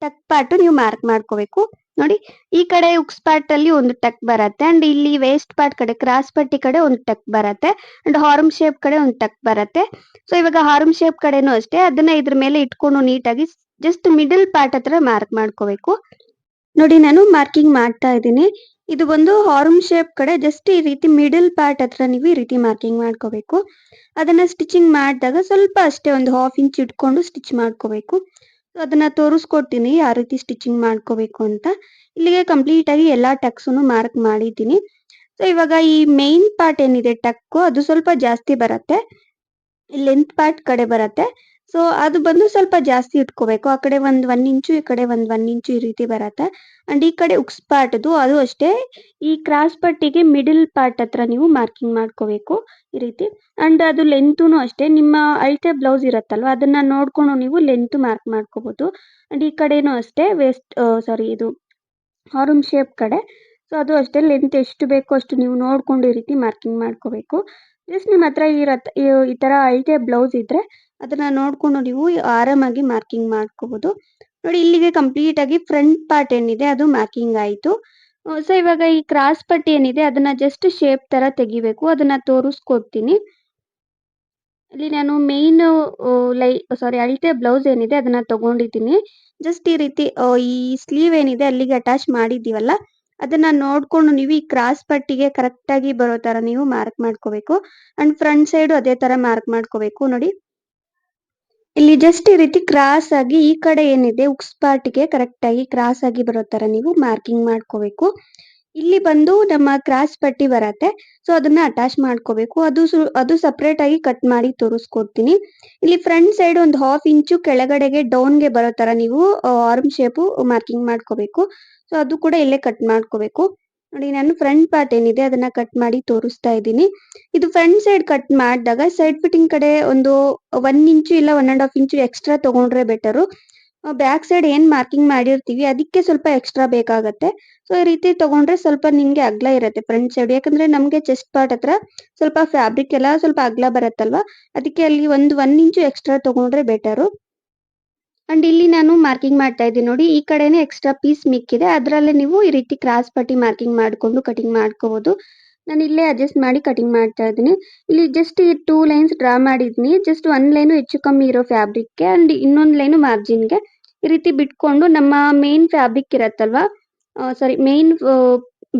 ಟಕ್ ಪಾರ್ಟ್ ನೀವು ಮಾರ್ಕ್ ಮಾಡ್ಕೋಬೇಕು. ನೋಡಿ ಈ ಕಡೆ ಉಕ್ಸ್ ಪಾರ್ಟ್ ಅಲ್ಲಿ ಒಂದು ಟಕ್ ಬರತ್ತೆ. ಅಂಡ್ ಇಲ್ಲಿ ವೇಸ್ಟ್ ಪಾರ್ಟ್ ಕಡೆ ಕ್ರಾಸ್ ಪಟ್ಟಿ ಕಡೆ ಒಂದು ಟಕ್ ಬರತ್ತೆ. ಅಂಡ್ ಹಾರ್ಮ್ ಶೇಪ್ ಕಡೆ ಒಂದು ಟಕ್ ಬರತ್ತೆ. ಸೊ ಇವಾಗ ಹಾರ್ಮ್ ಶೇಪ್ ಕಡೆನೂ ಅಷ್ಟೇ ಅದನ್ನ ಇದ್ರ ಮೇಲೆ ಇಟ್ಕೊಂಡು ನೀಟಾಗಿ ಜಸ್ಟ್ ಮಿಡಲ್ ಪಾರ್ಟ್ ಹತ್ರ ಮಾರ್ಕ್ ಮಾಡ್ಕೋಬೇಕು. ನೋಡಿ ನಾನು ಮಾರ್ಕಿಂಗ್ ಮಾಡ್ತಾ ಇದ್ದೀನಿ. ಇದು ಒಂದು ಹಾರ್ಮ್ ಶೇಪ್ ಕಡೆ ಜಸ್ಟ್ ಈ ರೀತಿ ಮಿಡಲ್ ಪಾರ್ಟ್ ಹತ್ರ ನೀವು ಈ ರೀತಿ ಮಾರ್ಕಿಂಗ್ ಮಾಡ್ಕೋಬೇಕು. ಅದನ್ನ ಸ್ಟಿಚಿಂಗ್ ಮಾಡಿದಾಗ ಸ್ವಲ್ಪ ಅಷ್ಟೇ ಒಂದು 1/2 ಇಂಚ್ ಇಟ್ಕೊಂಡು ಸ್ಟಿಚ್ ಮಾಡ್ಕೋಬೇಕು. ಅದನ್ನ ತೋರಿಸ್ಕೊಡ್ತೀನಿ ಯಾವ ರೀತಿ ಸ್ಟಿಚಿಂಗ್ ಮಾಡ್ಕೋಬೇಕು ಅಂತ. ಇಲ್ಲಿಗೆ ಕಂಪ್ಲೀಟ್ ಆಗಿ ಎಲ್ಲಾ ಟಕ್ಸ್ನು ಮಾರ್ಕ್ ಮಾಡಿದ್ದೀನಿ. ಸೊ ಇವಾಗ ಈ ಮೇನ್ ಪಾರ್ಟ್ ಏನಿದೆ ಟಕ್ ಅದು ಸ್ವಲ್ಪ ಜಾಸ್ತಿ ಬರತ್ತೆ. ಲೆಂತ್ ಪಾರ್ಟ್ ಕಡೆ ಬರತ್ತೆ. ಸೊ ಅದು ಬಂದು ಸ್ವಲ್ಪ ಜಾಸ್ತಿ ಇಟ್ಕೋಬೇಕು. ಆ ಕಡೆ ಒಂದು 1 ಇಂಚು ಈ ಕಡೆ ಒಂದು 1 ಇಂಚು ಈ ರೀತಿ ಬರತ್ತೆ. ಅಂಡ್ ಈ ಕಡೆ ಉಕ್ಸ್ ಪಾರ್ಟ್ದು ಅದು ಅಷ್ಟೇ ಈ ಕ್ರಾಸ್ ಪಟ್ಟಿಗೆ ಮಿಡಲ್ ಪಾರ್ಟ್ ಹತ್ರ ನೀವು ಮಾರ್ಕಿಂಗ್ ಮಾಡ್ಕೋಬೇಕು ಈ ರೀತಿ. ಅಂಡ್ ಅದು ಲೆಂತುನು ಅಷ್ಟೇ ನಿಮ್ಮ ಅಳತೆ ಬ್ಲೌಸ್ ಇರತ್ತಲ್ವಾ ಅದನ್ನ ನೋಡ್ಕೊಂಡು ನೀವು ಲೆಂತ್ ಮಾರ್ಕ್ ಮಾಡ್ಕೋಬಹುದು. ಅಂಡ್ ಈ ಕಡೆನೂ ಅಷ್ಟೇ ಇದು ಹಾರ್ಮ್ ಶೇಪ್ ಕಡೆ. ಸೊ ಅದು ಅಷ್ಟೇ ಲೆಂತ್ ಎಷ್ಟು ಬೇಕೋ ಅಷ್ಟು ನೀವು ನೋಡ್ಕೊಂಡು ಈ ರೀತಿ ಮಾರ್ಕಿಂಗ್ ಮಾಡ್ಕೋಬೇಕು. ಜಸ್ಟ್ ನಿಮ್ಮ ಹತ್ರ ಈ ತರ ಅಳತೆ ಬ್ಲೌಸ್ ಇದ್ರೆ ಅದನ್ನ ನೋಡ್ಕೊಂಡು ನೀವು ಆರಾಮಾಗಿ ಮಾರ್ಕಿಂಗ್ ಮಾಡ್ಕೋಬಹುದು. ನೋಡಿ ಇಲ್ಲಿಗೆ ಕಂಪ್ಲೀಟ್ ಆಗಿ ಫ್ರಂಟ್ ಪಾರ್ಟ್ ಏನಿದೆ ಅದು ಮಾರ್ಕಿಂಗ್ ಆಯ್ತು. ಸೊ ಇವಾಗ ಈ ಕ್ರಾಸ್ ಪಟ್ಟಿ ಏನಿದೆ ಅದನ್ನ ಜಸ್ಟ್ ಶೇಪ್ ತರ ತೆಗಿಬೇಕು. ಅದನ್ನ ತೋರಿಸ್ಕೊಡ್ತೀನಿ. ಇಲ್ಲಿ ನಾನು ಮೇನ್ ಅಳತೆ ಬ್ಲೌಸ್ ಏನಿದೆ ಅದನ್ನ ತಗೊಂಡಿದ್ದೀನಿ. ಜಸ್ಟ್ ಈ ರೀತಿ ಈ ಸ್ಲೀವ್ ಏನಿದೆ ಅಲ್ಲಿಗೆ ಅಟ್ಯಾಚ್ ಮಾಡಿದ್ದೀವಲ್ಲ ಅದನ್ನ ನೋಡ್ಕೊಂಡು ನೀವು ಈ ಕ್ರಾಸ್ ಪಟ್ಟಿಗೆ ಕರೆಕ್ಟ್ ಆಗಿ ಬರೋ ತರ ನೀವು ಮಾರ್ಕ್ ಮಾಡ್ಕೋಬೇಕು. ಅಂಡ್ ಫ್ರಂಟ್ ಸೈಡ್ ಅದೇ ತರ ಮಾರ್ಕ್ ಮಾಡ್ಕೋಬೇಕು. ನೋಡಿ ಇಲ್ಲಿ ಜಸ್ಟ್ ಈ ರೀತಿ ಕ್ರಾಸ್ ಆಗಿ ಈ ಕಡೆ ಏನಿದೆ ಉಕ್ಸ್ ಪಾರ್ಟ್ಗೆ ಕರೆಕ್ಟ್ ಆಗಿ ಕ್ರಾಸ್ ಆಗಿ ಬರೋ ತರ ನೀವು ಮಾರ್ಕಿಂಗ್ ಮಾಡ್ಕೋಬೇಕು. ಇಲ್ಲಿ ಬಂದು ನಮ್ಮ ಕ್ರಾಸ್ ಪಟ್ಟಿ ಬರತ್ತೆ. ಸೊ ಅದನ್ನ ಅಟ್ಯಾಚ್ ಮಾಡ್ಕೋಬೇಕು. ಅದು ಸಪರೇಟ್ ಆಗಿ ಕಟ್ ಮಾಡಿ ತೋರಿಸ್ಕೊಡ್ತೀನಿ. ಇಲ್ಲಿ ಫ್ರಂಟ್ ಸೈಡ್ ಒಂದು 1/2 ಇಂಚು ಕೆಳಗಡೆಗೆ ಡೌನ್ಗೆ ಬರೋ ತರ ನೀವು ಆರ್ಮ್ ಶೇಪ್ ಮಾರ್ಕಿಂಗ್ ಮಾಡ್ಕೋಬೇಕು. ಸೊ ಅದು ಕೂಡ ಇಲ್ಲೇ ಕಟ್ ಮಾಡ್ಕೋಬೇಕು. ನೋಡಿ ನಾನು ಫ್ರಂಟ್ ಪಾರ್ಟ್ ಏನಿದೆ ಅದನ್ನ ಕಟ್ ಮಾಡಿ ತೋರಿಸ್ತಾ ಇದ್ದೀನಿ. ಇದು ಫ್ರಂಟ್ ಸೈಡ್ ಕಟ್ ಮಾಡಿದಾಗ ಸೈಡ್ ಫಿಟ್ಟಿಂಗ್ ಕಡೆ ಒಂದು 1 ಇಂಚು ಇಲ್ಲ 1 1/2 ಇಂಚು ಎಕ್ಸ್ಟ್ರಾ ತಗೊಂಡ್ರೆ ಬೆಟರು. ಬ್ಯಾಕ್ ಸೈಡ್ ಏನ್ ಮಾರ್ಕಿಂಗ್ ಮಾಡಿರ್ತೀವಿ ಅದಕ್ಕೆ ಸ್ವಲ್ಪ ಎಕ್ಸ್ಟ್ರಾ ಬೇಕಾಗತ್ತೆ. ಸೊ ಈ ರೀತಿ ತಗೊಂಡ್ರೆ ಸ್ವಲ್ಪ ನಿಮ್ಗೆ ಅಗ್ಲ ಇರತ್ತೆ ಫ್ರಂಟ್ ಸೈಡ್. ಯಾಕಂದ್ರೆ ನಮ್ಗೆ ಚೆಸ್ಟ್ ಪಾರ್ಟ್ ಹತ್ರ ಸ್ವಲ್ಪ ಫ್ಯಾಬ್ರಿಕ್ ಎಲ್ಲ ಸ್ವಲ್ಪ ಅಗ್ಲ ಬರತ್ತಲ್ವಾ, ಅದಕ್ಕೆ ಅಲ್ಲಿ ಒಂದು 1 ಇಂಚು ಎಕ್ಸ್ಟ್ರಾ ತಗೊಂಡ್ರೆ ಬೆಟರು. ಅಂಡ್ ಇಲ್ಲಿ ನಾನು ಮಾರ್ಕಿಂಗ್ ಮಾಡ್ತಾ ಇದ್ದೀನಿ ನೋಡಿ, ಈ ಕಡೆನೇ ಎಕ್ಸ್ಟ್ರಾ ಪೀಸ್ ಮಿಕ್ಕಿದೆ ಅದರಲ್ಲೇ ನೀವು ಈ ರೀತಿ ಕ್ರಾಸ್ ಪಟ್ಟಿ ಮಾರ್ಕಿಂಗ್ ಮಾಡ್ಕೊಂಡು ಕಟಿಂಗ್ ಮಾಡ್ಕೋಬಹುದು. ನಾನು ಇಲ್ಲೇ ಅಡ್ಜಸ್ಟ್ ಮಾಡಿ ಕಟಿಂಗ್ ಮಾಡ್ತಾ ಇದ್ದೀನಿ. ಇಲ್ಲಿ ಜಸ್ಟ್ ಈ 2 ಲೈನ್ಸ್ ಡ್ರಾ ಮಾಡಿದ್ದೀನಿ. ಜಸ್ಟ್ 1 ಲೈನು ಹೆಚ್ಚು ಕಮ್ಮಿ ಇರೋ ಫ್ಯಾಬ್ರಿಕ್ಗೆ ಅಂಡ್ ಇನ್ನೊಂದು ಲೈನು ಮಾರ್ಜಿನ್ಗೆ ಈ ರೀತಿ ಬಿಟ್ಕೊಂಡು ನಮ್ಮ ಮೇನ್ ಫ್ಯಾಬ್ರಿಕ್ ಇರತ್ತಲ್ವಾ, ಸಾರಿ ಮೇನ್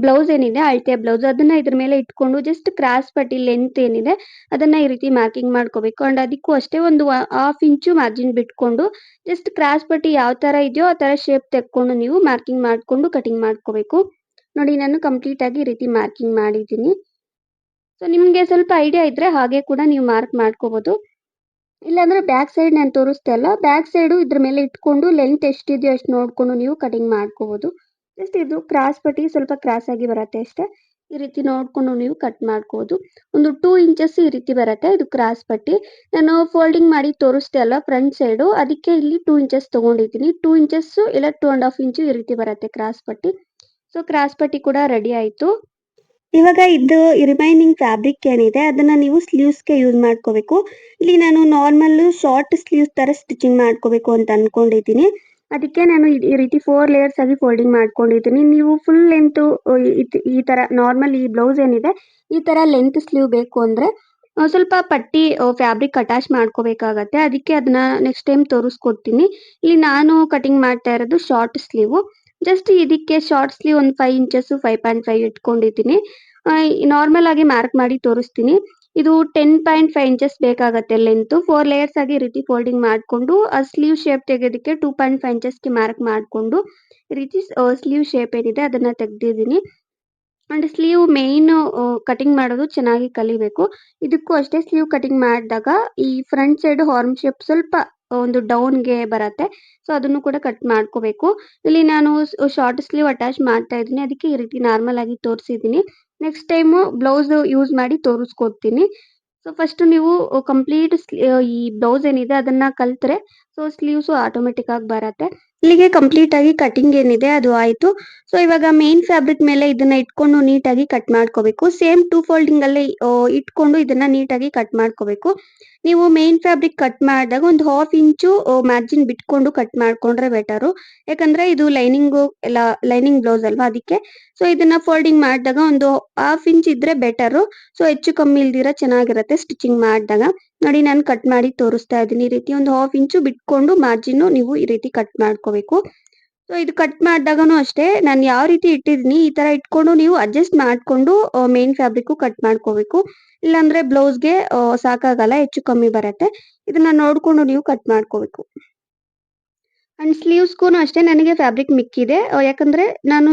ಬ್ಲೌಸ್ ಏನಿದೆ ಅಳತೆ ಬ್ಲೌಸ್ ಅದನ್ನ ಇದ್ರ ಮೇಲೆ ಇಟ್ಕೊಂಡು ಜಸ್ಟ್ ಕ್ರಾಸ್ ಪಟ್ಟಿ ಲೆಂತ್ ಏನಿದೆ ಅದನ್ನ ಈ ರೀತಿ ಮಾರ್ಕಿಂಗ್ ಮಾಡ್ಕೋಬೇಕು. ಅಂಡ್ ಅದಕ್ಕೂ ಅಷ್ಟೇ ಒಂದು 1/2 ಇಂಚು ಮಾರ್ಜಿನ್ ಬಿಟ್ಕೊಂಡು ಜಸ್ಟ್ ಕ್ರಾಸ್ ಪಟ್ಟಿ ಯಾವ ತರ ಇದೆಯೋ ಆ ತರ ಶೇಪ್ ತೆಕ್ಕೊಂಡು ನೀವು ಮಾರ್ಕಿಂಗ್ ಮಾಡ್ಕೊಂಡು ಕಟಿಂಗ್ ಮಾಡ್ಕೋಬೇಕು. ನೋಡಿ ನಾನು ಕಂಪ್ಲೀಟ್ ಆಗಿ ಈ ರೀತಿ ಮಾರ್ಕಿಂಗ್ ಮಾಡಿದ್ದೀನಿ. ಸೊ ನಿಮ್ಗೆ ಸ್ವಲ್ಪ ಐಡಿಯಾ ಇದ್ರೆ ಹಾಗೆ ಕೂಡ ನೀವು ಮಾರ್ಕ್ ಮಾಡ್ಕೋಬಹುದು. ಇಲ್ಲಾಂದ್ರೆ ಬ್ಯಾಕ್ ಸೈಡ್ ನಾನು ತೋರಿಸ್ದೆ ಅಲ್ಲ, ಬ್ಯಾಕ್ ಸೈಡು ಇದ್ರ ಮೇಲೆ ಇಟ್ಕೊಂಡು ಲೆಂತ್ ಎಷ್ಟಿದೆಯೋ ಅಷ್ಟು ನೋಡ್ಕೊಂಡು ನೀವು ಕಟಿಂಗ್ ಮಾಡ್ಕೋಬಹುದು. ಜಸ್ಟ್ ಇದು ಕ್ರಾಸ್ ಪಟ್ಟಿ ಸ್ವಲ್ಪ ಕ್ರಾಸ್ ಆಗಿ ಬರುತ್ತೆ ಅಷ್ಟೇ. ಈ ರೀತಿ ನೋಡ್ಕೊಂಡು ನೀವು ಕಟ್ ಮಾಡ್ಕೋಬಹುದು. ಒಂದು 2 ಇಂಚಸ್ ಈ ರೀತಿ ಬರುತ್ತೆ ಇದು ಕ್ರಾಸ್ ಪಟ್ಟಿ. ನಾನು ಫೋಲ್ಡಿಂಗ್ ಮಾಡಿ ತೋರಿಸ್ದೆ ಅಲ್ಲ ಫ್ರಂಟ್ ಸೈಡು, ಅದಕ್ಕೆ ಇಲ್ಲಿ 2 ಇಂಚಸ್ ತಗೊಂಡಿದ್ದೀನಿ. 2 ಇಂಚಸ್ ಇಲ್ಲ 2 1/2 ಇಂಚು ಈ ರೀತಿ ಬರುತ್ತೆ ಕ್ರಾಸ್ ಪಟ್ಟಿ. ಸೊ ಕ್ರಾಸ್ ಪಟ್ಟಿ ಕೂಡ ರೆಡಿ ಆಯ್ತು. ಇವಾಗ ಇದು ರಿಮೈನಿಂಗ್ ಫ್ಯಾಬ್ರಿಕ್ ಏನಿದೆ ಅದನ್ನ ನೀವು ಸ್ಲೀವ್ಸ್ಗೆ ಯೂಸ್ ಮಾಡ್ಕೋಬೇಕು. ಇಲ್ಲಿ ನಾನು ನಾರ್ಮಲ್ ಶಾರ್ಟ್ ಸ್ಲೀವ್ಸ್ ತರ ಸ್ಟಿಚಿಂಗ್ ಮಾಡ್ಕೋಬೇಕು ಅಂತ ಅನ್ಕೊಂಡಿದ್ದೀನಿ. ಅದಕ್ಕೆ ನಾನು ಈ ರೀತಿ 4 ಲೇಯರ್ಸ್ ಆಗಿ ಫೋಲ್ಡಿಂಗ್ ಮಾಡ್ಕೊಂಡಿದ್ದೀನಿ. ನೀವು ಫುಲ್ ಲೆಂತ್ ಈ ತರ ನಾರ್ಮಲ್ ಈ ಬ್ಲೌಸ್ ಏನಿದೆ ಈ ತರ ಲೆಂತ್ ಸ್ಲೀವ್ ಬೇಕು ಅಂದ್ರೆ ಸ್ವಲ್ಪ ಪಟ್ಟಿ ಫ್ಯಾಬ್ರಿಕ್ ಅಟ್ಯಾಚ್ ಮಾಡ್ಕೋಬೇಕಾಗತ್ತೆ. ಅದಕ್ಕೆ ಅದನ್ನ ನೆಕ್ಸ್ಟ್ ಟೈಮ್ ತೋರಿಸ್ಕೊಡ್ತೀನಿ. ಇಲ್ಲಿ ನಾನು ಕಟಿಂಗ್ ಮಾಡ್ತಾ ಇರೋದು ಶಾರ್ಟ್ ಸ್ಲೀವ್. ಜಸ್ಟ್ ಇದಕ್ಕೆ ಶಾರ್ಟ್ ಸ್ಲೀವ್ ಒಂದು 5 ಇಂಚಸ್ 5.5 ಇಟ್ಕೊಂಡಿದ್ದೀನಿ. ನಾರ್ಮಲ್ ಆಗಿ ಮಾರ್ಕ್ ಮಾಡಿ ತೋರಿಸ್ತೀನಿ. ಇದು 10.5 ಇಂಚಸ್ ಬೇಕಾಗತ್ತೆ ಲೆಂತ್. 4 ಲೇಯರ್ಸ್ ಆಗಿ ಈ ರೀತಿ ಫೋಲ್ಡಿಂಗ್ ಮಾಡ್ಕೊಂಡು ಆ ಸ್ಲೀವ್ ಶೇಪ್ ತೆಗೆಯೋದಕ್ಕೆ 2.5 ಇಂಚಸ್ಗೆ ಮಾರ್ಕ್ ಮಾಡ್ಕೊಂಡು ಈ ರೀತಿ ಸ್ಲೀವ್ ಶೇಪ್ ಏನಿದೆ ಅದನ್ನ ತೆಗ್ದಿದ್ದೀನಿ. ಅಂಡ್ ಸ್ಲೀವ್ ಮೇನ್ ಕಟಿಂಗ್ ಮಾಡೋದು ಚೆನ್ನಾಗಿ ಕಲಿಬೇಕು. ಇದಕ್ಕೂ ಅಷ್ಟೇ ಸ್ಲೀವ್ ಕಟಿಂಗ್ ಮಾಡಿದಾಗ ಈ ಫ್ರಂಟ್ ಸೈಡ್ ಹಾರ್ನ್ ಶೇಪ್ ಸ್ವಲ್ಪ ಒಂದು ಡೌನ್ಗೆ ಬರತ್ತೆ. ಸೊ ಅದನ್ನು ಕೂಡ ಕಟ್ ಮಾಡ್ಕೋಬೇಕು. ಇಲ್ಲಿ ನಾನು ಶಾರ್ಟ್ ಸ್ಲೀವ್ ಅಟ್ಯಾಚ್ ಮಾಡ್ತಾ ಇದ್ದೀನಿ, ಅದಕ್ಕೆ ಈ ರೀತಿ ನಾರ್ಮಲ್ ಆಗಿ ತೋರಿಸಿದ್ದೀನಿ. ನೆಕ್ಸ್ಟ್ ಟೈಮು ಬ್ಲೌಸ್ ಯೂಸ್ ಮಾಡಿ ತೋರಿಸ್ಕೊಡ್ತೀನಿ. ಸೊ ಫಸ್ಟ್ ನೀವು ಕಂಪ್ಲೀಟ್ ಈ ಬ್ಲೌಸ್ ಏನಿದೆ ಅದನ್ನ ಕಲ್ತ್ರೆ ಸೊ ಸ್ಲೀವ್ಸ್ ಆಟೋಮೆಟಿಕ್ ಆಗಿ ಬರತ್ತೆ. ಇಲ್ಲಿಗೆ ಕಂಪ್ಲೀಟ್ ಆಗಿ ಕಟಿಂಗ್ ಏನಿದೆ ಅದು ಆಯ್ತು. ಸೊ ಇವಾಗ ಮೇನ್ ಫ್ಯಾಬ್ರಿಕ್ ಮೇಲೆ ಇದನ್ನ ಇಟ್ಕೊಂಡು ನೀಟಾಗಿ ಕಟ್ ಮಾಡ್ಕೋಬೇಕು. ಸೇಮ್ 2 ಫೋಲ್ಡಿಂಗ್ ಅಲ್ಲೇ ಇಟ್ಕೊಂಡು ಇದನ್ನ ನೀಟಾಗಿ ಕಟ್ ಮಾಡ್ಕೋಬೇಕು. ನೀವು ಮೇನ್ ಫ್ಯಾಬ್ರಿಕ್ ಕಟ್ ಮಾಡಿದಾಗ ಒಂದು 1/2 ಇಂಚು ಮಾರ್ಜಿನ್ ಬಿಟ್ಕೊಂಡು ಕಟ್ ಮಾಡ್ಕೊಂಡ್ರೆ ಬೆಟರು. ಯಾಕಂದ್ರೆ ಇದು ಲೈನಿಂಗು ಎಲ್ಲ ಲೈನಿಂಗ್ ಬ್ಲೌಸ್ ಅಲ್ವಾ ಅದಕ್ಕೆ. ಸೊ ಇದನ್ನ ಫೋಲ್ಡಿಂಗ್ ಮಾಡಿದಾಗ ಒಂದು 1/2 ಇಂಚ್ ಇದ್ರೆ ಬೆಟರು. ಸೊ ಹೆಚ್ಚು ಕಮ್ಮಿ ಇಲ್ದಿರ ಚೆನ್ನಾಗಿರುತ್ತೆ ಸ್ಟಿಚಿಂಗ್ ಮಾಡಿದಾಗ. ನೋಡಿ ನಾನು ಕಟ್ ಮಾಡಿ ತೋರಿಸ್ತಾ ಇದ್ದೀನಿ. ಈ ರೀತಿ ಒಂದು 1/2 ಇಂಚು ಬಿಟ್ಕೊಂಡು ಮಾರ್ಜಿನ್ ನೀವು ಈ ರೀತಿ ಕಟ್ ಮಾಡ್ಕೋಬೇಕು. ಸೊ ಇದು ಕಟ್ ಮಾಡಿದಾಗನು ಅಷ್ಟೇ ನಾನು ಯಾವ ರೀತಿ ಇಟ್ಟಿದ್ದೀನಿ ಈ ತರ ಇಟ್ಕೊಂಡು ನೀವು ಅಡ್ಜಸ್ಟ್ ಮಾಡ್ಕೊಂಡು ಮೇನ್ ಫ್ಯಾಬ್ರಿಕ್ ಕಟ್ ಮಾಡ್ಕೋಬೇಕು. ಇಲ್ಲಾಂದ್ರೆ ಬ್ಲೌಸ್ಗೆ ಸಾಕಾಗಲ್ಲ, ಹೆಚ್ಚು ಕಮ್ಮಿ ಬರುತ್ತೆ. ಇದನ್ನ ನೋಡ್ಕೊಂಡು ನೀವು ಕಟ್ ಮಾಡ್ಕೋಬೇಕು. ಅಂಡ್ ಸ್ಲೀವ್ಸ್ಗೂ ಅಷ್ಟೇ ನನಗೆ ಫ್ಯಾಬ್ರಿಕ್ ಮಿಕ್ಕಿದೆ. ಯಾಕಂದ್ರೆ ನಾನು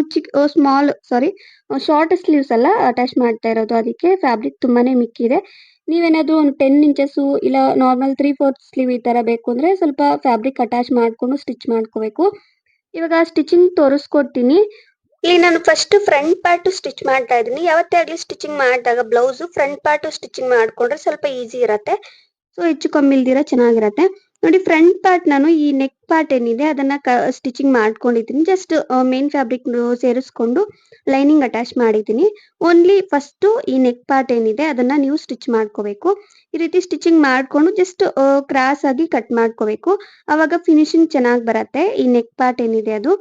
ಶಾರ್ಟ್ ಸ್ಲೀವ್ಸ್ ಎಲ್ಲ ಅಟ್ಯಾಚ್ ಮಾಡ್ತಾ ಇರೋದು, ಅದಕ್ಕೆ ಫ್ಯಾಬ್ರಿಕ್ ತುಂಬಾನೇ ಮಿಕ್ಕಿದೆ. ನೀವೇನಾದ್ರೂ ಒಂದು 10 ಇಂಚಸ್ ಇಲ್ಲ ನಾರ್ಮಲ್ 3/4 ಸ್ಲೀವ್ ಈ ತರ ಬೇಕು ಅಂದ್ರೆ ಸ್ವಲ್ಪ ಫ್ಯಾಬ್ರಿಕ್ ಅಟ್ಯಾಚ್ ಮಾಡ್ಕೊಂಡು ಸ್ಟಿಚ್ ಮಾಡ್ಕೋಬೇಕು. ಇವಾಗ ಸ್ಟಿಚಿಂಗ್ ತೋರಿಸ್ಕೊಡ್ತೀನಿ. ಇಲ್ಲಿ ನಾನು ಫಸ್ಟ್ ಫ್ರಂಟ್ ಪಾರ್ಟ್ ಸ್ಟಿಚ್ ಮಾಡ್ತಾ ಇದ್ದೀನಿ. ಯಾವತ್ತೇ ಆಗ್ಲಿ ಸ್ಟಿಚಿಂಗ್ ಮಾಡಿದಾಗ ಬ್ಲೌಸ್ ಫ್ರಂಟ್ ಪಾರ್ಟ್ ಸ್ಟಿಚಿಂಗ್ ಮಾಡ್ಕೊಂಡ್ರೆ ಸ್ವಲ್ಪ ಈಸಿ ಇರತ್ತೆ. ಸೊ ಹೆಚ್ಚು ಕಮ್ಮಿ ಇಲ್ದಿರ ಚೆನ್ನಾಗಿರತ್ತೆ. ನೋಡಿ ಫ್ರಂಟ್ ಪಾರ್ಟ್ ನಾನು ಈ ನೆಕ್ ಪಾರ್ಟ್ ಏನಿದೆ ಅದನ್ನ ಸ್ಟಿಚಿಂಗ್ ಮಾಡ್ಕೊಂಡಿದ್ದೀನಿ. ಜಸ್ಟ್ ಮೇನ್ ಫ್ಯಾಬ್ರಿಕ್ ಸೇರಿಸ್ಕೊಂಡು ಲೈನಿಂಗ್ ಅಟ್ಯಾಚ್ ಮಾಡಿದ್ದೀನಿ. ಓನ್ಲಿ ಫಸ್ಟ್ ಈ ನೆಕ್ ಪಾರ್ಟ್ ಏನಿದೆ ಅದನ್ನ ನೀವು ಸ್ಟಿಚ್ ಮಾಡ್ಕೋಬೇಕು. ಈ ರೀತಿ ಸ್ಟಿಚಿಂಗ್ ಮಾಡ್ಕೊಂಡು ಜಸ್ಟ್ ಕ್ರಾಸ್ ಆಗಿ ಕಟ್ ಮಾಡ್ಕೋಬೇಕು. ಅವಾಗ ಫಿನಿಶಿಂಗ್ ಚೆನ್ನಾಗಿ ಬರತ್ತೆ. ಈ ನೆಕ್ ಪಾರ್ಟ್ ಏನಿದೆ ಅದು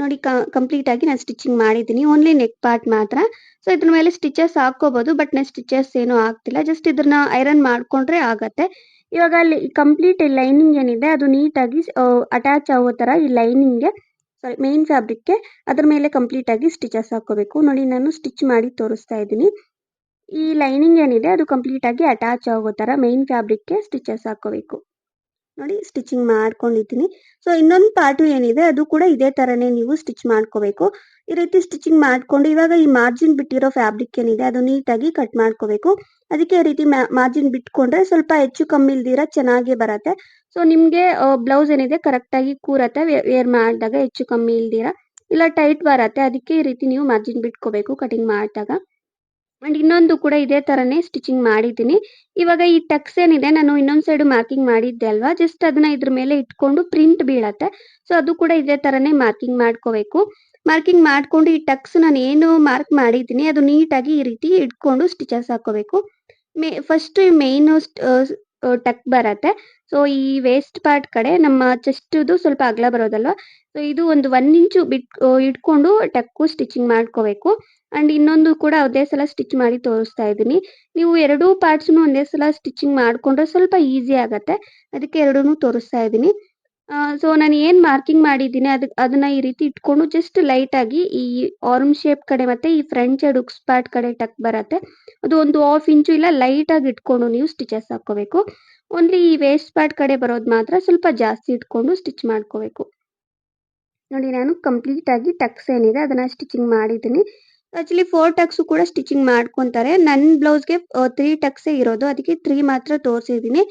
ನೋಡಿ ಕಂಪ್ಲೀಟ್ ಆಗಿ ನಾನು ಸ್ಟಿಚಿಂಗ್ ಮಾಡಿದ್ದೀನಿ. ಓನ್ಲಿ ನೆಕ್ ಪಾರ್ಟ್ ಮಾತ್ರ. ಸೊ ಇದ್ರ ಮೇಲೆ ಸ್ಟಿಚಸ್ ಹಾಕೋಬಹುದು, ಬಟ್ ನಾನು ಸ್ಟಿಚಸ್ ಏನು ಹಾಕ್ತಿಲ್ಲ. ಜಸ್ಟ್ ಇದನ್ನ ಐರನ್ ಮಾಡ್ಕೊಂಡ್ರೆ ಆಗತ್ತೆ. ಇವಾಗ ಅಲ್ಲಿ ಕಂಪ್ಲೀಟ್ ಲೈನಿಂಗ್ ಏನಿದೆ ಅದು ನೀಟಾಗಿ ಅಟ್ಯಾಚ್ ಆಗೋ ತರ ಈ ಲೈನಿಂಗ್ಗೆ ಸಾರಿ ಮೇನ್ ಫ್ಯಾಬ್ರಿಕ್ಗೆ ಅದ್ರ ಮೇಲೆ ಕಂಪ್ಲೀಟ್ ಆಗಿ ಸ್ಟಿಚಸ್ ಹಾಕೋಬೇಕು. ನೋಡಿ ನಾನು ಸ್ಟಿಚ್ ಮಾಡಿ ತೋರಿಸ್ತಾ ಇದ್ದೀನಿ. ಈ ಲೈನಿಂಗ್ ಏನಿದೆ ಅದು ಕಂಪ್ಲೀಟ್ ಆಗಿ ಅಟ್ಯಾಚ್ ಆಗೋ ತರ ಮೇನ್ ಫ್ಯಾಬ್ರಿಕ್ಗೆ ಸ್ಟಿಚಸ್ ಹಾಕೋಬೇಕು. ನೋಡಿ ಸ್ಟಿಚಿಂಗ್ ಮಾಡ್ಕೊಂಡಿದ್ದೀನಿ. ಸೊ ಇನ್ನೊಂದು ಪಾರ್ಟು ಏನಿದೆ ಅದು ಕೂಡ ಇದೇ ತರನೇ ನೀವು ಸ್ಟಿಚ್ ಮಾಡ್ಕೋಬೇಕು. ಈ ರೀತಿ ಸ್ಟಿಚಿಂಗ್ ಮಾಡ್ಕೊಂಡು ಇವಾಗ ಈ ಮಾರ್ಜಿನ್ ಬಿಟ್ಟಿರೋ ಫ್ಯಾಬ್ರಿಕ್ ಏನಿದೆ ಅದು ನೀಟಾಗಿ ಕಟ್ ಮಾಡ್ಕೋಬೇಕು. ಅದಕ್ಕೆ ಈ ರೀತಿ ಮಾರ್ಜಿನ್ ಬಿಟ್ಕೊಂಡ್ರೆ ಸ್ವಲ್ಪ ಹೆಚ್ಚು ಕಮ್ಮಿ ಇಲ್ದಿರ ಚೆನ್ನಾಗಿ ಬರತ್ತೆ. ಸೊ ನಿಮ್ಗೆ ಬ್ಲೌಸ್ ಏನಿದೆ ಕರೆಕ್ಟ್ ಆಗಿ ಕೂರತ್ತೆ ವೇರ್ ಮಾಡಿದಾಗ ಹೆಚ್ಚು ಕಮ್ಮಿ ಇಲ್ದಿರ. ಇಲ್ಲ ಟೈಟ್ ಬರತ್ತೆ. ಅದಕ್ಕೆ ಈ ರೀತಿ ನೀವು ಮಾರ್ಜಿನ್ ಬಿಟ್ಕೋಬೇಕು ಕಟಿಂಗ್ ಮಾಡಿದಾಗ. ಅಂಡ್ ಇನ್ನೊಂದು ಕೂಡ ಇದೇ ತರನೇ ಸ್ಟಿಚಿಂಗ್ ಮಾಡಿದ್ದೀನಿ. ಇವಾಗ ಈ ಟಕ್ಸ್ ಏನಿದೆ ನಾನು ಇನ್ನೊಂದ್ ಸೈಡ್ ಮಾರ್ಕಿಂಗ್ ಮಾಡಿದ್ದೆ ಅಲ್ವಾ, ಜಸ್ಟ್ ಅದನ್ನ ಇದ್ರ ಮೇಲೆ ಇಟ್ಕೊಂಡು ಪ್ರಿಂಟ್ ಬೀಳತ್ತೆ. ಸೊ ಅದು ಕೂಡ ಇದೇ ತರನೇ ಮಾರ್ಕಿಂಗ್ ಮಾಡ್ಕೋಬೇಕು. ಮಾರ್ಕಿಂಗ್ ಮಾಡ್ಕೊಂಡು ಈ ಟಕ್ಸ್ ನಾನು ಏನು ಮಾರ್ಕ್ ಮಾಡಿದ್ದೀನಿ ಅದು ನೀಟಾಗಿ ಈ ರೀತಿ ಇಟ್ಕೊಂಡು ಸ್ಟಿಚಸ್ ಹಾಕೋಬೇಕು. ಫಸ್ಟ್ ಮೇನ್ ಟಕ್ ಬರತ್ತೆ. ಸೊ ಈ ವೇಸ್ಟ್ ಪಾರ್ಟ್ ಕಡೆ ನಮ್ಮ ಚೆಸ್ಟ್‌ದು ಸ್ವಲ್ಪ ಅಗಲ ಬರೋದಲ್ವಾ, ಸೊ ಇದು ಒಂದು 1 ಇಂಚು ಇಟ್ಕೊಂಡು ಟಕ್ಕು ಸ್ಟಿಚಿಂಗ್ ಮಾಡ್ಕೋಬೇಕು. ಅಂಡ್ ಇನ್ನೊಂದು ಕೂಡ ಅದೇ ಸಲ ಸ್ಟಿಚ್ ಮಾಡಿ ತೋರಿಸ್ತಾ ಇದ್ದೀನಿ. ನೀವು ಎರಡೂ ಪಾರ್ಟ್ಸ್‌ನು ಒಂದೇ ಸಲ ಸ್ಟಿಚಿಂಗ್ ಮಾಡ್ಕೊಂಡ್ರೆ ಸ್ವಲ್ಪ ಈಸಿ ಆಗತ್ತೆ. ಅದಕ್ಕೆ ಎರಡೂನು ತೋರಿಸ್ತಾ ಇದ್ದೀನಿ. ಸೊ ನಾನು ಏನ್ ಮಾರ್ಕಿಂಗ್ ಮಾಡಿದ್ದೀನಿ ಅದನ್ನ ಈ ರೀತಿ ಇಟ್ಕೊಂಡು ಜಸ್ಟ್ ಲೈಟ್ ಆಗಿ ಈ ಆರ್ಮ್ ಶೇಪ್ ಕಡೆ ಮತ್ತೆ ಈ ಫ್ರಂಟ್ ಸೈಡ್ ಹುಕ್ಸ್ ಪಾರ್ಟ್ ಕಡೆ ಟಕ್ ಬರತ್ತೆ. ಅದು ಒಂದು 1/2 ಇಂಚು ಇಲ್ಲ ಲೈಟ್ ಆಗಿ ಇಟ್ಕೊಂಡು ನೀವು ಸ್ಟಿಚಸ್ ಹಾಕೋಬೇಕು. ಓನ್ಲಿ ಈ ವೇಸ್ಟ್ ಪಾರ್ಟ್ ಕಡೆ ಬರೋದು ಮಾತ್ರ ಸ್ವಲ್ಪ ಜಾಸ್ತಿ ಇಟ್ಕೊಂಡು ಸ್ಟಿಚ್ ಮಾಡ್ಕೋಬೇಕು. ನೋಡಿ ನಾನು ಕಂಪ್ಲೀಟ್ ಆಗಿ ಟಕ್ಸ್ ಏನಿದೆ ಅದನ್ನ ಸ್ಟಿಚಿಂಗ್ ಮಾಡಿದ್ದೀನಿ. ಆಕ್ಚುಲಿ 4 ಟಕ್ಸ್ ಕೂಡ ಸ್ಟಿಚಿಂಗ್ ಮಾಡ್ಕೊಂತಾರೆ. ನನ್ನ ಬ್ಲೌಸ್‌ಗೆ 3 ಟಕ್ಸೇ ಇರೋದು. ಅದಕ್ಕೆ 3 ಮಾತ್ರ ತೋರಿಸಿದ್ದೀನಿ.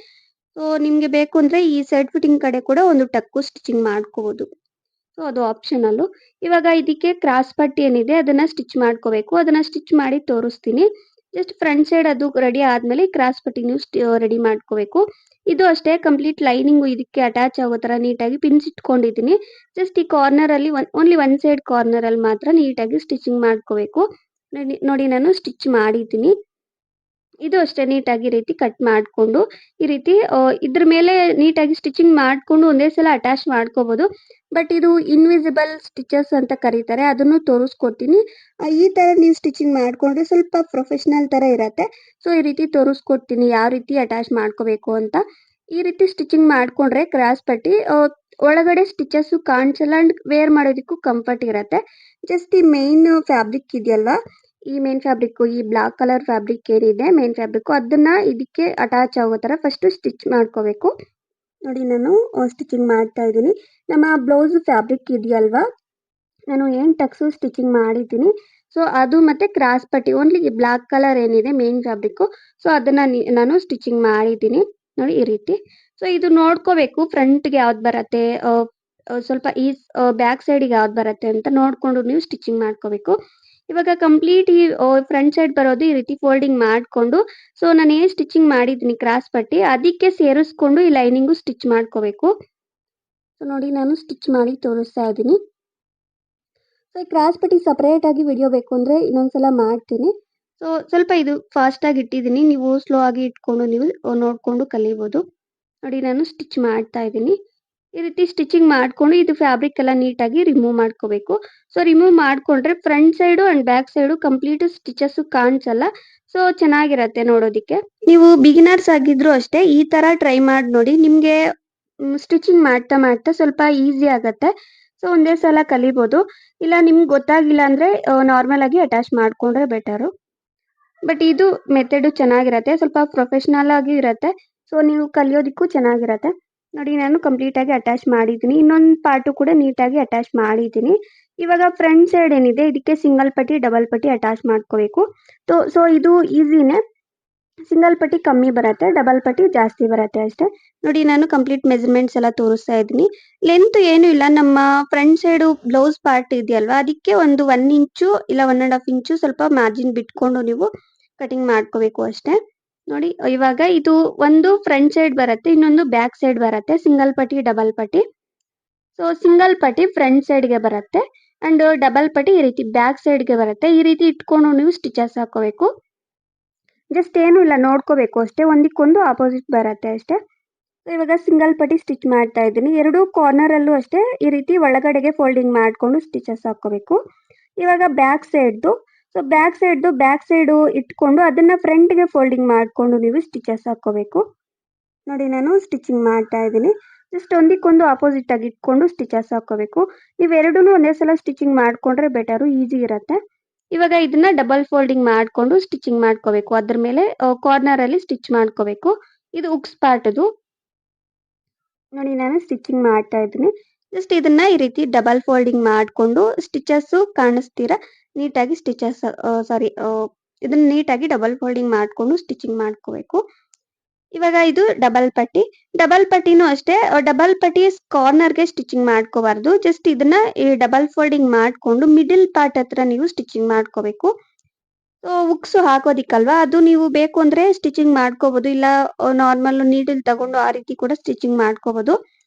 ಸೊ ನಿಮ್ಗೆ ಬೇಕು ಅಂದ್ರೆ ಈ ಸೈಡ್ ಫಿಟ್ಟಿಂಗ್ ಕಡೆ ಕೂಡ ಒಂದು ಟಕ್ಕು ಸ್ಟಿಚಿಂಗ್ ಮಾಡ್ಕೋಬಹುದು. ಸೊ ಅದು ಆಪ್ಷನಲ್ಲು. ಇವಾಗ ಇದಕ್ಕೆ ಕ್ರಾಸ್ ಪಟ್ಟಿ ಏನಿದೆ ಅದನ್ನ ಸ್ಟಿಚ್ ಮಾಡ್ಕೋಬೇಕು. ಅದನ್ನ ಸ್ಟಿಚ್ ಮಾಡಿ ತೋರಿಸ್ತೀನಿ. ಜಸ್ಟ್ ಫ್ರಂಟ್ ಸೈಡ್ ಅದು ರೆಡಿ ಆದ್ಮೇಲೆ ಕ್ರಾಸ್ ಪಟ್ಟಿ ನೀವು ರೆಡಿ ಮಾಡ್ಕೋಬೇಕು. ಇದು ಅಷ್ಟೇ ಕಂಪ್ಲೀಟ್ ಲೈನಿಂಗು ಇದಕ್ಕೆ ಅಟ್ಯಾಚ್ ಆಗೋ ತರ ನೀಟಾಗಿ ಪಿನ್ಸ್ ಇಟ್ಕೊಂಡಿದ್ದೀನಿ. ಜಸ್ಟ್ ಈ ಕಾರ್ನರ್ ಅಲ್ಲಿ ಓನ್ಲಿ ಒನ್ ಸೈಡ್ ಕಾರ್ನರ್ ಅಲ್ಲಿ ಮಾತ್ರ ನೀಟಾಗಿ ಸ್ಟಿಚಿಂಗ್ ಮಾಡ್ಕೋಬೇಕು. ನೋಡಿ ನಾನು ಸ್ಟಿಚ್ ಮಾಡಿದ್ದೀನಿ. ಇದು ಅಷ್ಟೇ ನೀಟಾಗಿ ಈ ರೀತಿ ಕಟ್ ಮಾಡ್ಕೊಂಡು ಈ ರೀತಿ ಇದ್ರ ಮೇಲೆ ನೀಟಾಗಿ ಸ್ಟಿಚಿಂಗ್ ಮಾಡ್ಕೊಂಡು ಒಂದೇ ಸಲ ಅಟ್ಯಾಚ್ ಮಾಡ್ಕೋಬಹುದು. ಬಟ್ ಇದು ಇನ್ವಿಸಿಬಲ್ ಸ್ಟಿಚಸ್ ಅಂತ ಕರೀತಾರೆ. ಅದನ್ನು ತೋರಿಸ್ಕೊಡ್ತೀನಿ. ಈ ತರ ನೀವು ಸ್ಟಿಚಿಂಗ್ ಮಾಡ್ಕೊಂಡ್ರೆ ಸ್ವಲ್ಪ ಪ್ರೊಫೆಷನಲ್ ತರ ಇರತ್ತೆ. ಸೊ ಈ ರೀತಿ ತೋರಿಸ್ಕೊಡ್ತೀನಿ ಯಾವ ರೀತಿ ಅಟ್ಯಾಚ್ ಮಾಡ್ಕೋಬೇಕು ಅಂತ. ಈ ರೀತಿ ಸ್ಟಿಚಿಂಗ್ ಮಾಡ್ಕೊಂಡ್ರೆ ಕ್ರಾಸ್ ಪಟ್ಟಿ ಒಳಗಡೆ ಸ್ಟಿಚಸ್ ಕಾಣಿಸಲ್ಲ ಅಂಡ್ ವೇರ್ ಮಾಡೋದಕ್ಕೂ ಕಂಫರ್ಟ್ ಇರತ್ತೆ. ಜಸ್ಟ್ ಈ ಮೇನ್ ಫ್ಯಾಬ್ರಿಕ್ ಇದೆಯಲ್ವಾ, ಈ ಮೇನ್ ಫ್ಯಾಬ್ರಿಕ್ ಈ ಬ್ಲಾಕ್ ಕಲರ್ ಫ್ಯಾಬ್ರಿಕ್ ಏನಿದೆ ಮೇನ್ ಫ್ಯಾಬ್ರಿಕ್ ಅದನ್ನ ಇದಕ್ಕೆ ಅಟ್ಯಾಚ್ ಆಗೋ ತರ ಫಸ್ಟ್ ಸ್ಟಿಚ್ ಮಾಡ್ಕೋಬೇಕು. ನೋಡಿ ನಾನು ಸ್ಟಿಚಿಂಗ್ ಮಾಡ್ತಾ ಇದ್ದೀನಿ. ನಮ್ಮ ಬ್ಲೌಸ್ ಫ್ಯಾಬ್ರಿಕ್ ಇದೆಯಲ್ವಾ, ನಾನು ಏನ್ ಟಕ್ಸು ಸ್ಟಿಚಿಂಗ್ ಮಾಡಿದ್ದೀನಿ ಸೊ ಅದು ಮತ್ತೆ ಕ್ರಾಸ್ ಪಟ್ಟಿ ಓನ್ಲಿ ಬ್ಲಾಕ್ ಕಲರ್ ಏನಿದೆ ಮೇನ್ ಫ್ಯಾಬ್ರಿಕ್ ಸೊ ಅದನ್ನ ನಾನು ಸ್ಟಿಚಿಂಗ್ ಮಾಡಿದ್ದೀನಿ. ನೋಡಿ ಈ ರೀತಿ. ಸೊ ಇದು ನೋಡ್ಕೋಬೇಕು ಫ್ರಂಟ್ಗೆ ಯಾವ್ದು ಬರತ್ತೆ, ಸ್ವಲ್ಪ ಈ ಬ್ಯಾಕ್ ಸೈಡ್ಗೆ ಯಾವ್ದು ಬರತ್ತೆ ಅಂತ ನೋಡ್ಕೊಂಡು ನೀವು ಸ್ಟಿಚಿಂಗ್ ಮಾಡ್ಕೋಬೇಕು. ಇವಾಗ ಕಂಪ್ಲೀಟ್ ಈ ಫ್ರಂಟ್ ಸೈಡ್ ಬರೋದು ಈ ರೀತಿ ಫೋಲ್ಡಿಂಗ್ ಮಾಡ್ಕೊಂಡು ಸೊ ನಾನು ಏನ್ ಸ್ಟಿಚಿಂಗ್ ಮಾಡಿದ್ದೀನಿ ಕ್ರಾಸ್ ಪಟ್ಟಿ ಅದಕ್ಕೆ ಸೇರಿಸ್ಕೊಂಡು ಈ ಲೈನಿಂಗು ಸ್ಟಿಚ್ ಮಾಡ್ಕೋಬೇಕು. ಸೊ ನೋಡಿ ನಾನು ಸ್ಟಿಚ್ ಮಾಡಿ ತೋರಿಸ್ತಾ ಇದ್ದೀನಿ. ಸೊ ಈ ಕ್ರಾಸ್ ಪಟ್ಟಿ ಸಪರೇಟ್ ಆಗಿ ವಿಡಿಯೋ ಬೇಕು ಅಂದ್ರೆ ಇನ್ನೊಂದ್ಸಲ ಮಾಡ್ತೀನಿ. ಸೊ ಸ್ವಲ್ಪ ಇದು ಫಾಸ್ಟ್ ಆಗಿ ಇಟ್ಟಿದ್ದೀನಿ, ನೀವು ಸ್ಲೋ ಆಗಿ ಇಟ್ಕೊಂಡು ನೀವು ನೋಡ್ಕೊಂಡು ಕಲಿಬಹುದು. ನೋಡಿ ನಾನು ಸ್ಟಿಚ್ ಮಾಡ್ತಾ ಇದ್ದೀನಿ. ಈ ರೀತಿ ಸ್ಟಿಚಿಂಗ್ ಮಾಡ್ಕೊಂಡು ಇದು ಫ್ಯಾಬ್ರಿಕ್ ಎಲ್ಲ ನೀಟಾಗಿ ರಿಮೂವ್ ಮಾಡ್ಕೋಬೇಕು. ಸೊ ರಿಮೂವ್ ಮಾಡ್ಕೊಂಡ್ರೆ front side and back side complete stitches ಕಾಣಿಸಲ್ಲ. ಸೊ ಚೆನ್ನಾಗಿರತ್ತೆ ನೋಡೋದಿಕ್ಕೆ. ನೀವು ಬಿಗಿನರ್ಸ್ ಆಗಿದ್ರು ಅಷ್ಟೇ ಈ ತರ ಟ್ರೈ ಮಾಡಿ ನೋಡಿ. ನಿಮ್ಗೆ ಸ್ಟಿಚಿಂಗ್ ಮಾಡ್ತಾ ಮಾಡ್ತಾ ಸ್ವಲ್ಪ ಈಸಿ ಆಗತ್ತೆ. ಸೊ ಒಂದೇ ಸಲ ಕಲಿಬಹುದು. ಇಲ್ಲ ನಿಮ್ಗೆ ಗೊತ್ತಾಗಿಲ್ಲ ಅಂದ್ರೆ ನಾರ್ಮಲ್ ಆಗಿ ಅಟ್ಯಾಚ್ ಮಾಡ್ಕೊಂಡ್ರೆ ಬೆಟರು. ಬಟ್ ಇದು ಮೆಥಡ್ ಚೆನ್ನಾಗಿರತ್ತೆ, ಸ್ವಲ್ಪ ಪ್ರೊಫೆಷನಲ್ ಆಗಿ ಇರತ್ತೆ. ಸೊ ನೀವು ಕಲಿಯೋದಕ್ಕೂ ಚೆನ್ನಾಗಿರತ್ತೆ. ನೋಡಿ ನಾನು ಕಂಪ್ಲೀಟ್ ಆಗಿ ಅಟ್ಯಾಚ್ ಮಾಡಿದ್ದೀನಿ. ಇನ್ನೊಂದು ಪಾರ್ಟು ಕೂಡ ನೀಟಾಗಿ ಅಟ್ಯಾಚ್ ಮಾಡಿದ್ದೀನಿ. ಇವಾಗ ಫ್ರಂಟ್ ಸೈಡ್ ಏನಿದೆ ಇದಕ್ಕೆ ಸಿಂಗಲ್ ಪಟ್ಟಿ ಡಬಲ್ ಪಟ್ಟಿ ಅಟ್ಯಾಚ್ ಮಾಡ್ಕೋಬೇಕು. ಸೊ ಇದು ಈಸಿನೇ. ಸಿಂಗಲ್ ಪಟ್ಟಿ ಕಮ್ಮಿ ಬರುತ್ತೆ, ಡಬಲ್ ಪಟ್ಟಿ ಜಾಸ್ತಿ ಬರುತ್ತೆ ಅಷ್ಟೇ. ನೋಡಿ ನಾನು ಕಂಪ್ಲೀಟ್ ಮೆಜರ್ಮೆಂಟ್ಸ್ ಎಲ್ಲ ತೋರಿಸ್ತಾ ಇದ್ದೀನಿ. ಲೆಂತ್ ಏನು ಇಲ್ಲ, ನಮ್ಮ ಫ್ರಂಟ್ ಸೈಡು ಬ್ಲೌಸ್ ಪಾರ್ಟ್ ಇದೆಯಲ್ವಾ ಅದಕ್ಕೆ ಒಂದು 1 ಇಂಚು ಇಲ್ಲ 1.5 ಇಂಚು ಸ್ವಲ್ಪ ಮಾರ್ಜಿನ್ ಬಿಟ್ಕೊಂಡು ನೀವು ಕಟಿಂಗ್ ಮಾಡ್ಕೋಬೇಕು ಅಷ್ಟೇ. ನೋಡಿ ಇವಾಗ ಇದು ಒಂದು ಫ್ರಂಟ್ ಸೈಡ್ ಬರುತ್ತೆ, ಇನ್ನೊಂದು ಬ್ಯಾಕ್ ಸೈಡ್ ಬರುತ್ತೆ. ಸಿಂಗಲ್ ಪಟ್ಟಿ ಡಬಲ್ ಪಟ್ಟಿ. ಸೊ ಸಿಂಗಲ್ ಪಟ್ಟಿ ಫ್ರಂಟ್ ಸೈಡ್ಗೆ ಬರುತ್ತೆ ಅಂಡ್ ಡಬಲ್ ಪಟ್ಟಿ ಈ ರೀತಿ ಬ್ಯಾಕ್ ಸೈಡ್ಗೆ ಬರುತ್ತೆ. ಈ ರೀತಿ ಇಟ್ಕೊಂಡು ನೀವು ಸ್ಟಿಚಸ್ ಹಾಕೋಬೇಕು. ಜಸ್ಟ್ ಏನು ಇಲ್ಲ ನೋಡ್ಕೋಬೇಕು ಅಷ್ಟೇ, ಒಂದಕ್ಕೊಂದು ಆಪೋಸಿಟ್ ಬರುತ್ತೆ ಅಷ್ಟೇ. ಇವಾಗ ಸಿಂಗಲ್ ಪಟ್ಟಿ ಸ್ಟಿಚ್ ಮಾಡ್ತಾ ಇದ್ದೀನಿ. ಎರಡೂ ಕಾರ್ನರ್ ಅಲ್ಲೂ ಅಷ್ಟೇ ಈ ರೀತಿ ಒಳಗಡೆಗೆ ಫೋಲ್ಡಿಂಗ್ ಮಾಡ್ಕೊಂಡು ಸ್ಟಿಚಸ್ ಹಾಕೋಬೇಕು. ಇವಾಗ ಬ್ಯಾಕ್ ಸೈಡು ಇಟ್ಕೊಂಡು ಅದನ್ನ ಫ್ರಂಟ್ಗೆ ಫೋಲ್ಡಿಂಗ್ ಮಾಡ್ಕೊಂಡು ನೀವು ಸ್ಟಿಚಸ್ ಹಾಕೋಬೇಕು. ನೋಡಿ ನಾನು ಸ್ಟಿಚಿಂಗ್ ಮಾಡ್ತಾ ಇದ್ದೀನಿ. ಜಸ್ಟ್ ಒಂದಕ್ಕೊಂದು ಆಪೋಸಿಟ್ ಆಗಿ ಇಟ್ಕೊಂಡು ಸ್ಟಿಚಸ್ ಹಾಕೋಬೇಕು. ನೀವು ಎರಡೂನು ಒಂದೇ ಸಲ ಸ್ಟಿಚಿಂಗ್ ಮಾಡ್ಕೊಂಡ್ರೆ ಬೆಟರು, ಈಸಿ ಇರತ್ತೆ. ಇವಾಗ ಇದನ್ನ ಡಬಲ್ ಫೋಲ್ಡಿಂಗ್ ಮಾಡ್ಕೊಂಡು ಸ್ಟಿಚಿಂಗ್ ಮಾಡ್ಕೋಬೇಕು. ಅದ್ರ ಮೇಲೆ ಕಾರ್ನರ್ ಅಲ್ಲಿ ಸ್ಟಿಚ್ ಮಾಡ್ಕೋಬೇಕು. ಇದು ಉಕ್ಸ್ ಪಾರ್ಟ್ದು. ನೋಡಿ ನಾನು ಸ್ಟಿಚಿಂಗ್ ಮಾಡ್ತಾ ಇದ್ದೀನಿ. ಜಸ್ಟ್ ಇದನ್ನ ಈ ರೀತಿ ಡಬಲ್ ಫೋಲ್ಡಿಂಗ್ ಮಾಡ್ಕೊಂಡು ಸ್ಟಿಚಸ್ ಕಾಣಿಸ್ತೀರಾ ನೀಟಾಗಿ ಇದನ್ನ ನೀಟಾಗಿ ಡಬಲ್ ಫೋಲ್ಡಿಂಗ್ ಮಾಡ್ಕೊಂಡು ಸ್ಟಿಚಿಂಗ್ ಮಾಡ್ಕೋಬೇಕು. ಇವಾಗ ಇದು ಡಬಲ್ ಪಟ್ಟಿ. ಡಬಲ್ ಪಟ್ಟಿನೂ ಅಷ್ಟೇ ಡಬಲ್ ಪಟ್ಟಿ ಕಾರ್ನರ್‌ಗೆ ಸ್ಟಿಚಿಂಗ್ ಮಾಡ್ಕೋಬಾರ್ದು. ಜಸ್ಟ್ ಇದನ್ನ ಈ ಡಬಲ್ ಫೋಲ್ಡಿಂಗ್ ಮಾಡ್ಕೊಂಡು ಮಿಡಲ್ ಪಾರ್ಟ್ ಹತ್ರ ನೀವು ಸ್ಟಿಚಿಂಗ್ ಮಾಡ್ಕೋಬೇಕು. ಹುಕ್ಸ್ ಹಾಕೋದಿಕ್ಕಲ್ವಾ ಅದು ನೀವು ಬೇಕು ಅಂದ್ರೆ ಸ್ಟಿಚಿಂಗ್ ಮಾಡ್ಕೋಬಹುದು. ಇಲ್ಲ ನಾರ್ಮಲ್ ನೀಡಲ್ ತಗೊಂಡು ಆ ರೀತಿ ಕೂಡ ಸ್ಟಿಚಿಂಗ್ ಮಾಡ್ಕೋಬಹುದು.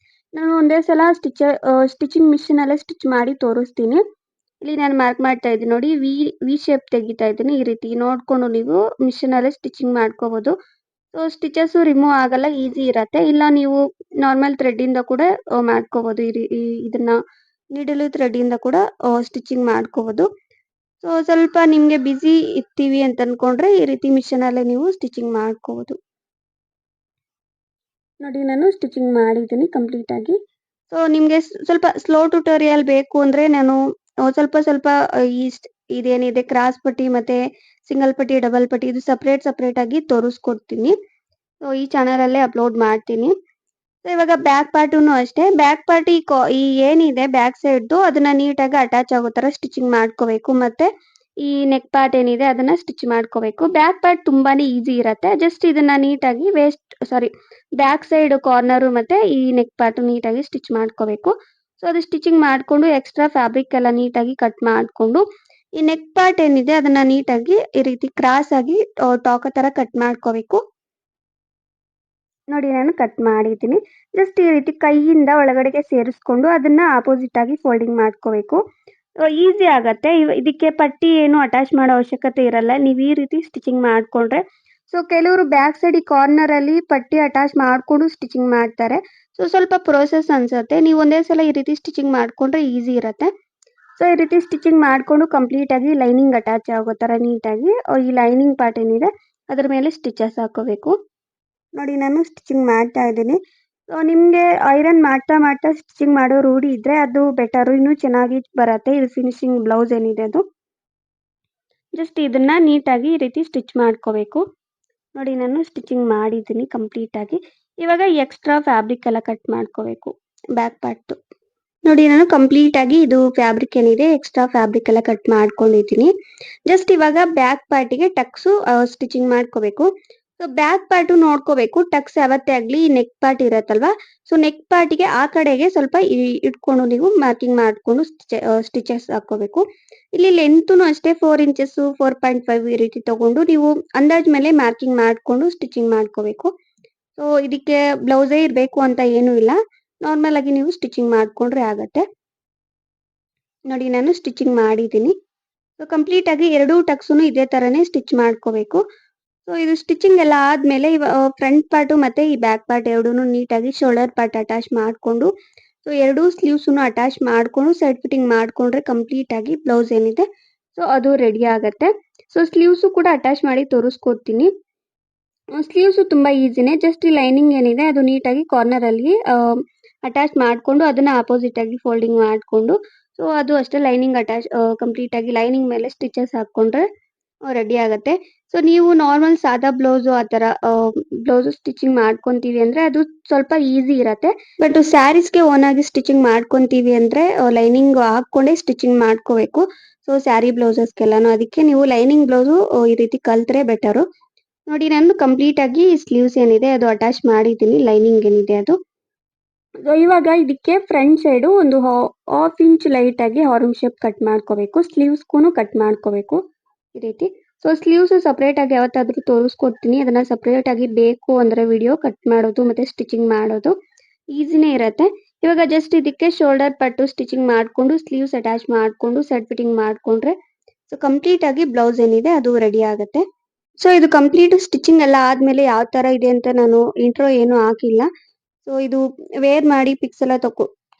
ನಾನು ಒಂದೇ ಸಲ ಸ್ಟಿಚಿಂಗ್ ಮಿಷಿನ್ ಅಲ್ಲೇ ಸ್ಟಿಚ್ ಮಾಡಿ ತೋರಿಸ್ತೀನಿ. ಇಲ್ಲಿ ನಾನು ಮಾರ್ಕ್ ಮಾಡ್ತಾ ಇದ್ದೀನಿ ನೋಡಿ. ವಿ ಶೇಪ್ ತೆಗಿತಾ ಇದ್ದೀನಿ. ಈ ರೀತಿ ನೋಡ್ಕೊಂಡು ನೀವು ಮಿಷಿನ್ ಅಲ್ಲೇ ಸ್ಟಿಚಿಂಗ್ ಮಾಡ್ಕೋಬಹುದು. ಸ್ಟಿಚಸ್ ರಿಮೂವ್ ಆಗಲ್ಲ, ಈಸಿ ಇರತ್ತೆ. ಇಲ್ಲ ನೀವು ನಾರ್ಮಲ್ ಥ್ರೆಡ್ ಇಂದ ಕೂಡ ಮಾಡ್ಕೋಬಹುದು. ಇದನ್ನ ನೀಡಲ್ ಥ್ರೆಡ್ ಇಂದ ಕೂಡ ಸ್ಟಿಚಿಂಗ್ ಮಾಡ್ಕೋಬಹುದು. ಸ್ವಲ್ಪ ನಿಮ್ಗೆ ಬಿಸಿ ಇರ್ತೀವಿ ಅಂತ ಅನ್ಕೊಂಡ್ರೆ ಈ ರೀತಿ ಮಿಷನ್ ಅಲ್ಲೇ ನೀವು ಸ್ಟಿಚಿಂಗ್ ಮಾಡ್ಕೋಬಹುದು. ನೋಡಿ ನಾನು ಸ್ಟಿಚಿಂಗ್ ಮಾಡಿದ್ದೀನಿ ಕಂಪ್ಲೀಟ್ ಆಗಿ. ನಿಮ್ಗೆ ಸ್ವಲ್ಪ ಸ್ಲೋ ಟ್ಯುಟೋರಿಯಲ್ ಬೇಕು ಅಂದ್ರೆ ನಾನು ಸ್ವಲ್ಪ ಇದೇನಿದೆ ಕ್ರಾಸ್ ಪಟ್ಟಿ ಮತ್ತೆ ಸಿಂಗಲ್ ಪಟ್ಟಿ ಡಬಲ್ ಪಟ್ಟಿ ಇದು ಸಪರೇಟ್ ಆಗಿ ತೋರಿಸ್ಕೊಡ್ತೀನಿ. ಈ ಚಾನಲ್ ಅಲ್ಲೇ ಅಪ್ಲೋಡ್ ಮಾಡ್ತೀನಿ. ಇವಾಗ ಬ್ಯಾಕ್ ಪಾರ್ಟುನು ಅಷ್ಟೇ. ಬ್ಯಾಕ್ ಪಾರ್ಟ್ ಈ ಏನಿದೆ ಬ್ಯಾಕ್ ಸೈಡ್‌ದು ಅದನ್ನ ನೀಟಾಗಿ ಅಟ್ಯಾಚ್ ಆಗೋ ತರ ಸ್ಟಿಚಿಂಗ್ ಮಾಡ್ಕೋಬೇಕು. ಮತ್ತೆ ಈ ನೆಕ್ ಪಾರ್ಟ್ ಏನಿದೆ ಅದನ್ನ ಸ್ಟಿಚ್ ಮಾಡ್ಕೋಬೇಕು. ಬ್ಯಾಕ್ ಪಾರ್ಟ್ ತುಂಬಾನೇ ಈಸಿ ಇರತ್ತೆ. ಜಸ್ಟ್ ಇದನ್ನ ನೀಟಾಗಿ ಬ್ಯಾಕ್ ಸೈಡ್ ಕಾರ್ನರ್ ಮತ್ತೆ ಈ ನೆಕ್ ಪಾರ್ಟ್ ನೀಟಾಗಿ ಸ್ಟಿಚ್ ಮಾಡ್ಕೋಬೇಕು. ಅದು ಸ್ಟಿಚಿಂಗ್ ಮಾಡ್ಕೊಂಡು ಎಕ್ಸ್ಟ್ರಾ ಫ್ಯಾಬ್ರಿಕ್ ಎಲ್ಲ ನೀಟಾಗಿ ಕಟ್ ಮಾಡ್ಕೊಂಡು ಈ ನೆಕ್ ಪಾರ್ಟ್ ಏನಿದೆ ಅದನ್ನ ನೀಟಾಗಿ ಈ ರೀತಿ ಕ್ರಾಸ್ ಆಗಿ ಟಾಕೋ ತರ ಕಟ್ ಮಾಡ್ಕೋಬೇಕು. ನೋಡಿ ನಾನು ಕಟ್ ಮಾಡಿದ್ದೀನಿ. ಜಸ್ಟ್ ಈ ರೀತಿ ಕೈಯಿಂದ ಒಳಗಡೆಗೆ ಸೇರಿಸ್ಕೊಂಡು ಅದನ್ನ ಆಪೋಸಿಟ್ ಆಗಿ ಫೋಲ್ಡಿಂಗ್ ಮಾಡ್ಕೋಬೇಕು. ಈಸಿ ಆಗತ್ತೆ. ಇದಕ್ಕೆ ಪಟ್ಟಿ ಏನು ಅಟ್ಯಾಚ್ ಮಾಡೋ ಅವಶ್ಯಕತೆ ಇರಲ್ಲ. ನೀವು ಈ ರೀತಿ ಸ್ಟಿಚಿಂಗ್ ಮಾಡ್ಕೊಂಡ್ರೆ ಕೆಲವರು ಬ್ಯಾಕ್ ಸೈಡ್ ಈ ಕಾರ್ನರ್ ಅಲ್ಲಿ ಪಟ್ಟಿ ಅಟ್ಯಾಚ್ ಮಾಡ್ಕೊಂಡು ಸ್ಟಿಚಿಂಗ್ ಮಾಡ್ತಾರೆ. ಸ್ವಲ್ಪ ಪ್ರೋಸೆಸ್ ಅನ್ಸುತ್ತೆ. ನೀವು ಒಂದೇ ಸಲ ಈ ರೀತಿ ಸ್ಟಿಚಿಂಗ್ ಮಾಡ್ಕೊಂಡ್ರೆ ಈಸಿ ಇರತ್ತೆ. ಈ ರೀತಿ ಸ್ಟಿಚಿಂಗ್ ಮಾಡ್ಕೊಂಡು ಕಂಪ್ಲೀಟ್ ಆಗಿ ಲೈನಿಂಗ್ ಅಟ್ಯಾಚ್ ಆಗೋ ತರ ನೀಟಾಗಿ ಈ ಲೈನಿಂಗ್ ಪಾರ್ಟ್ ಏನಿದೆ ಅದ್ರ ಮೇಲೆ ಸ್ಟಿಚಸ್ ಹಾಕೋಬೇಕು. ನೋಡಿ ನಾನು ಸ್ಟಿಚಿಂಗ್ ಮಾಡ್ತಾ ಇದ್ದೀನಿ. ನಿಮ್ಗೆ ಐರನ್ ಮಾಡ್ತಾ ಸ್ಟಿಚಿಂಗ್ ಮಾಡೋ ರೂಢಿ ಇದ್ರೆ ಅದು ಬೆಟರ್. ಇನ್ನೂ ಚೆನ್ನಾಗಿ ಬರತ್ತೆ. ಇದು ಫಿನಿಶಿಂಗ್ ಬ್ಲೌಸ್ ಏನಿದೆ ಅದು. ಜಸ್ಟ್ ಇದನ್ನ ನೀಟಾಗಿ ಈ ರೀತಿ ಸ್ಟಿಚ್ ಮಾಡ್ಕೋಬೇಕು. ನೋಡಿ ನಾನು ಸ್ಟಿಚಿಂಗ್ ಮಾಡಿದ್ದೀನಿ ಕಂಪ್ಲೀಟ್ ಆಗಿ. ಇವಾಗ ಎಕ್ಸ್ಟ್ರಾ ಫ್ಯಾಬ್ರಿಕ್ ಎಲ್ಲ ಕಟ್ ಮಾಡ್ಕೋಬೇಕು ಬ್ಯಾಕ್ ಪಾರ್ಟ್. ನೋಡಿ ನಾನು ಕಂಪ್ಲೀಟ್ ಆಗಿ ಇದು ಫ್ಯಾಬ್ರಿಕ್ ಏನಿದೆ ಎಕ್ಸ್ಟ್ರಾ ಫ್ಯಾಬ್ರಿಕ್ ಎಲ್ಲ ಕಟ್ ಮಾಡ್ಕೊಂಡಿದ್ದೀನಿ. ಜಸ್ಟ್ ಇವಾಗ ಬ್ಯಾಕ್ ಪಾರ್ಟಿಗೆ ಟಕ್ಸು ಸ್ಟಿಚಿಂಗ್ ಮಾಡ್ಕೋಬೇಕು. ಬ್ಯಾಕ್ ಪಾರ್ಟ್ ನೋಡ್ಕೋಬೇಕು. ಟಕ್ಸ್ ಯಾವತ್ತೇ ಆಗ್ಲಿ ಈ ನೆಕ್ ಪಾರ್ಟ್ ಇರತ್ತಲ್ವಾ, ನೆಕ್ ಪಾರ್ಟಿಗೆ ಆ ಕಡೆಗೆ ಸ್ವಲ್ಪ ಇಟ್ಕೊಂಡು ನೀವು ಮಾರ್ಕಿಂಗ್ ಮಾಡ್ಕೊಂಡು ಸ್ಟಿಚಸ್ ಹಾಕೋಬೇಕು. ಇಲ್ಲಿ ಲೆಂತ್ನು ಅಷ್ಟೇ 4 ಇಂಚಸ್ 4.5 ಈ ರೀತಿ ತಗೊಂಡು ನೀವು ಅಂದಾಜ್ ಮೇಲೆ ಮಾರ್ಕಿಂಗ್ ಮಾಡ್ಕೊಂಡು ಸ್ಟಿಚಿಂಗ್ ಮಾಡ್ಕೋಬೇಕು. ಇದಕ್ಕೆ ಬ್ಲೌಸೇ ಇರಬೇಕು ಅಂತ ಏನೂ ಇಲ್ಲ. ನಾರ್ಮಲ್ ಆಗಿ ನೀವು ಸ್ಟಿಚಿಂಗ್ ಮಾಡ್ಕೊಂಡ್ರೆ ಆಗತ್ತೆ. ನೋಡಿ ನಾನು ಸ್ಟಿಚಿಂಗ್ ಮಾಡಿದ್ದೀನಿ. ಕಂಪ್ಲೀಟ್ ಆಗಿ ಎರಡೂ ಟಕ್ಸ್ನು ಇದೇ ತರನೇ ಸ್ಟಿಚ್ ಮಾಡ್ಕೋಬೇಕು. ಇದು ಸ್ಟಿಚಿಂಗ್ ಎಲ್ಲ ಆದ್ಮೇಲೆ ಫ್ರಂಟ್ ಪಾರ್ಟ್ ಮತ್ತೆ ಈ ಬ್ಯಾಕ್ ಪಾರ್ಟ್ ಎರಡೂನು ನೀಟಾಗಿ ಶೋಲ್ಡರ್ ಪಾರ್ಟ್ ಅಟ್ಯಾಚ್ ಮಾಡ್ಕೊಂಡು ಎರಡೂ ಸ್ಲೀವ್ಸ್ನು ಅಟ್ಯಾಚ್ ಮಾಡ್ಕೊಂಡು ಸೈಡ್ ಫಿಟ್ಟಿಂಗ್ ಮಾಡ್ಕೊಂಡ್ರೆ ಕಂಪ್ಲೀಟ್ ಆಗಿ ಬ್ಲೌಸ್ ಏನಿದೆ ಅದು ರೆಡಿ ಆಗತ್ತೆ. ಸ್ಲೀವ್ಸ್ ಕೂಡ ಅಟ್ಯಾಚ್ ಮಾಡಿ ತೋರಿಸ್ಕೊಡ್ತೀನಿ. ಸ್ಲೀವ್ಸ್ ತುಂಬಾ ಈಸಿನೇ. ಜಸ್ಟ್ ಈ ಲೈನಿಂಗ್ ಏನಿದೆ ಅದು ನೀಟಾಗಿ ಕಾರ್ನರ್ ಅಲ್ಲಿ ಅಟ್ಯಾಚ್ ಮಾಡ್ಕೊಂಡು ಅದನ್ನ ಆಪೋಸಿಟ್ ಆಗಿ ಫೋಲ್ಡಿಂಗ್ ಮಾಡ್ಕೊಂಡು ಅದು ಅಷ್ಟೇ ಲೈನಿಂಗ್ ಅಟ್ಯಾಚ್ ಕಂಪ್ಲೀಟ್ ಆಗಿ ಲೈನಿಂಗ್ ಮೇಲೆ ಸ್ಟಿಚಸ್ ಹಾಕೊಂಡ್ರೆ ರೆಡಿ ಆಗತ್ತೆ. ನೀವು ನಾರ್ಮಲ್ ಸಾದಾ ಬ್ಲೌಸ್ ಆ ತರ ಬ್ಲೌಸ್ ಸ್ಟಿಚಿಂಗ್ ಮಾಡ್ಕೊಂತೀವಿ ಅಂದ್ರೆ ಅದು ಸ್ವಲ್ಪ ಈಸಿ ಇರತ್ತೆ. ಬಟ್ ಸ್ಯಾರೀಸ್ಗೆ ಓನ್ ಆಗಿ ಸ್ಟಿಚಿಂಗ್ ಮಾಡ್ಕೊಂತೀವಿ ಅಂದ್ರೆ ಲೈನಿಂಗ್ ಹಾಕೊಂಡೇ ಸ್ಟಿಚಿಂಗ್ ಮಾಡ್ಕೋಬೇಕು. ಸ್ಯಾರಿ ಬ್ಲೌಸಸ್ಗೆಲ್ಲಾನು ಅದಕ್ಕೆ ನೀವು ಲೈನಿಂಗ್ ಬ್ಲೌಸ್ ಈ ರೀತಿ ಕಲ್ತ್ರೆ ಬೆಟರು. ನೋಡಿ ನಾನು ಕಂಪ್ಲೀಟ್ ಆಗಿ ಸ್ಲೀವ್ಸ್ ಏನಿದೆ ಅದು ಅಟ್ಯಾಚ್ ಮಾಡಿದ್ದೀನಿ ಲೈನಿಂಗ್ ಏನಿದೆ ಅದು. ಇವಾಗ ಇದಕ್ಕೆ ಫ್ರಂಟ್ ಸೈಡ್ ಒಂದು ಹಾಫ್ ಇಂಚ್ ಲೈಟ್ ಆಗಿ ಹಾರ್ನ್ ಶೇಪ್ ಕಟ್ ಮಾಡ್ಕೋಬೇಕು. ಸ್ಲೀವ್ಸ್ಗೂ ಕಟ್ ಮಾಡ್ಕೋಬೇಕು ಈ ರೀತಿ. ಸ್ಲೀವ್ಸ್ ಸಪರೇಟ್ ಆಗಿ ಯಾವತ್ತಾದ್ರೂ ತೋರಿಸ್ಕೊಡ್ತೀನಿ. ಅದನ್ನ ಸಪರೇಟ್ ಆಗಿ ಬೇಕು ಅಂದ್ರೆ ವಿಡಿಯೋ ಕಟ್ ಮಾಡೋದು ಮತ್ತೆ ಸ್ಟಿಚಿಂಗ್ ಮಾಡೋದು ಈಸಿನೇ ಇರತ್ತೆ. ಇವಾಗ ಜಸ್ಟ್ ಇದಕ್ಕೆ ಶೋಲ್ಡರ್ ಪಟ್ಟು ಸ್ಟಿಚಿಂಗ್ ಮಾಡ್ಕೊಂಡು ಸ್ಲೀವ್ಸ್ ಅಟ್ಯಾಚ್ ಮಾಡ್ಕೊಂಡು ಸೈಡ್ ಫಿಟ್ಟಿಂಗ್ ಮಾಡ್ಕೊಂಡ್ರೆ ಕಂಪ್ಲೀಟ್ ಆಗಿ ಬ್ಲೌಸ್ ಏನಿದೆ ಅದು ರೆಡಿ ಆಗತ್ತೆ. ಇದು ಕಂಪ್ಲೀಟ್ ಸ್ಟಿಚಿಂಗ್ ಎಲ್ಲ ಆದ್ಮೇಲೆ ಯಾವ ತರ ಇದೆ ಅಂತ ನಾನು ಇಂಟ್ರೋ ಏನು ಹಾಕಿಲ್ಲ. ಇದು ವೇರ್ ಮಾಡಿ ಪಿಕ್ಸ್ ಎಲ್ಲ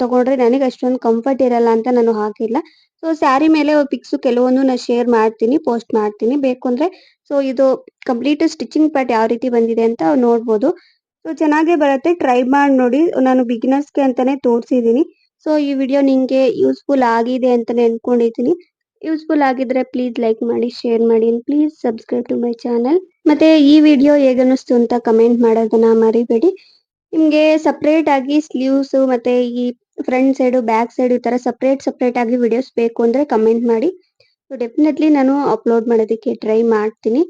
ತಗೊಂಡ್ರೆ ನನಗೆ ಅಷ್ಟೊಂದು ಕಂಫರ್ಟ್ ಇರಲ್ಲ ಅಂತ ನಾನು ಹಾಕಿಲ್ಲ. ಸ್ಯಾರಿ ಮೇಲೆ ಪಿಕ್ಸ್ ಕೆಲವೊಂದು ನಾನು ಶೇರ್ ಮಾಡ್ತೀನಿ, ಪೋಸ್ಟ್ ಮಾಡ್ತೀನಿ. ಬೇಕು ಅಂದ್ರೆ ಇದು ಕಂಪ್ಲೀಟ್ ಸ್ಟಿಚಿಂಗ್ ಪಾರ್ಟ್ ಯಾವ ರೀತಿ ಬಂದಿದೆ ಅಂತ ನೋಡ್ಬೋದು. ಚೆನ್ನಾಗೇ ಬರುತ್ತೆ. ಟ್ರೈ ಮಾಡಿ ನೋಡಿ. ನಾನು ಬಿಗಿನರ್ಸ್ಗೆ ಅಂತಾನೆ ತೋರಿಸಿದ್ದೀನಿ. ಈ ವಿಡಿಯೋ ನಿಮಗೆ ಯೂಸ್ಫುಲ್ ಆಗಿದೆ ಅಂತಾನೆ ಅನ್ಕೊಂಡಿದ್ದೀನಿ. ಯೂಸ್ಫುಲ್ ಆಗಿದ್ರೆ ಪ್ಲೀಸ್ ಲೈಕ್ ಮಾಡಿ, ಶೇರ್ ಮಾಡಿ, please subscribe to my channel. ಮತ್ತೆ ಈ ವಿಡಿಯೋ ಹೇಗನ್ನಿಸ್ತು ಅಂತ ಕಮೆಂಟ್ ಮಾಡೋದನ್ನ ಮರಿಬೇಡಿ. ನಿಮ್ಗೆ ಸಪರೇಟ್ ಆಗಿ ಸ್ಲೀವ್ಸ್ ಮತ್ತೆ ಈ ಫ್ರಂಟ್ ಸೈಡ್ ಬ್ಯಾಕ್ ಸೈಡ್ ಈ ತರ ಸಪರೇಟ್ ಆಗಿ ವಿಡಿಯೋಸ್ ಬೇಕು ಅಂದ್ರೆ ಕಮೆಂಟ್ ಮಾಡಿ. ಡೆಫಿನೆಟ್ಲಿ ನಾನು ಅಪ್ಲೋಡ್ ಮಾಡೋದಕ್ಕೆ ಟ್ರೈ ಮಾಡ್ತೀನಿ.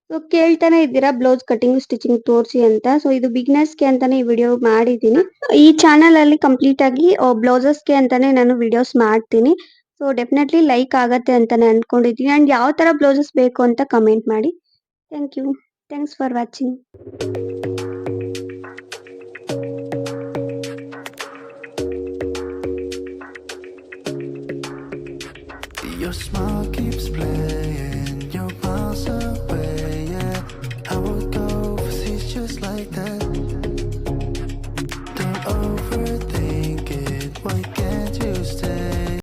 ಸೊ ಕೇಳ್ತಾನೆ ಇದ್ದೀರಾ ಬ್ಲೌಸ್ ಕಟಿಂಗ್ ಸ್ಟಿಚಿಂಗ್ ತೋರಿಸಿ ಅಂತ. ಸೊ ಇದು ಬಿಗಿನರ್ಸ್ಗೆ ಅಂತಾನೆ ಈ ವಿಡಿಯೋ ಮಾಡಿದ್ದೀನಿ. ಈ ಚಾನಲ್ ಅಲ್ಲಿ ಕಂಪ್ಲೀಟ್ ಆಗಿ ಬ್ಲೌಸಸ್ಗೆ ಅಂತಾನೆ ನಾನು ವಿಡಿಯೋಸ್ ಮಾಡ್ತೀನಿ. ಸೊ ಡೆಫಿನೆಟ್ಲಿ ಲೈಕ್ ಆಗತ್ತೆ ಅಂತಾನೆ ಅನ್ಕೊಂಡಿದ್ದೀನಿ. ಅಂಡ್ ಯಾವ ತರ ಬ್ಲೌಸಸ್ ಬೇಕು ಅಂತ ಕಮೆಂಟ್ ಮಾಡಿ. Thank you. Thanks for watching. Your smile keeps playing, you're miles away.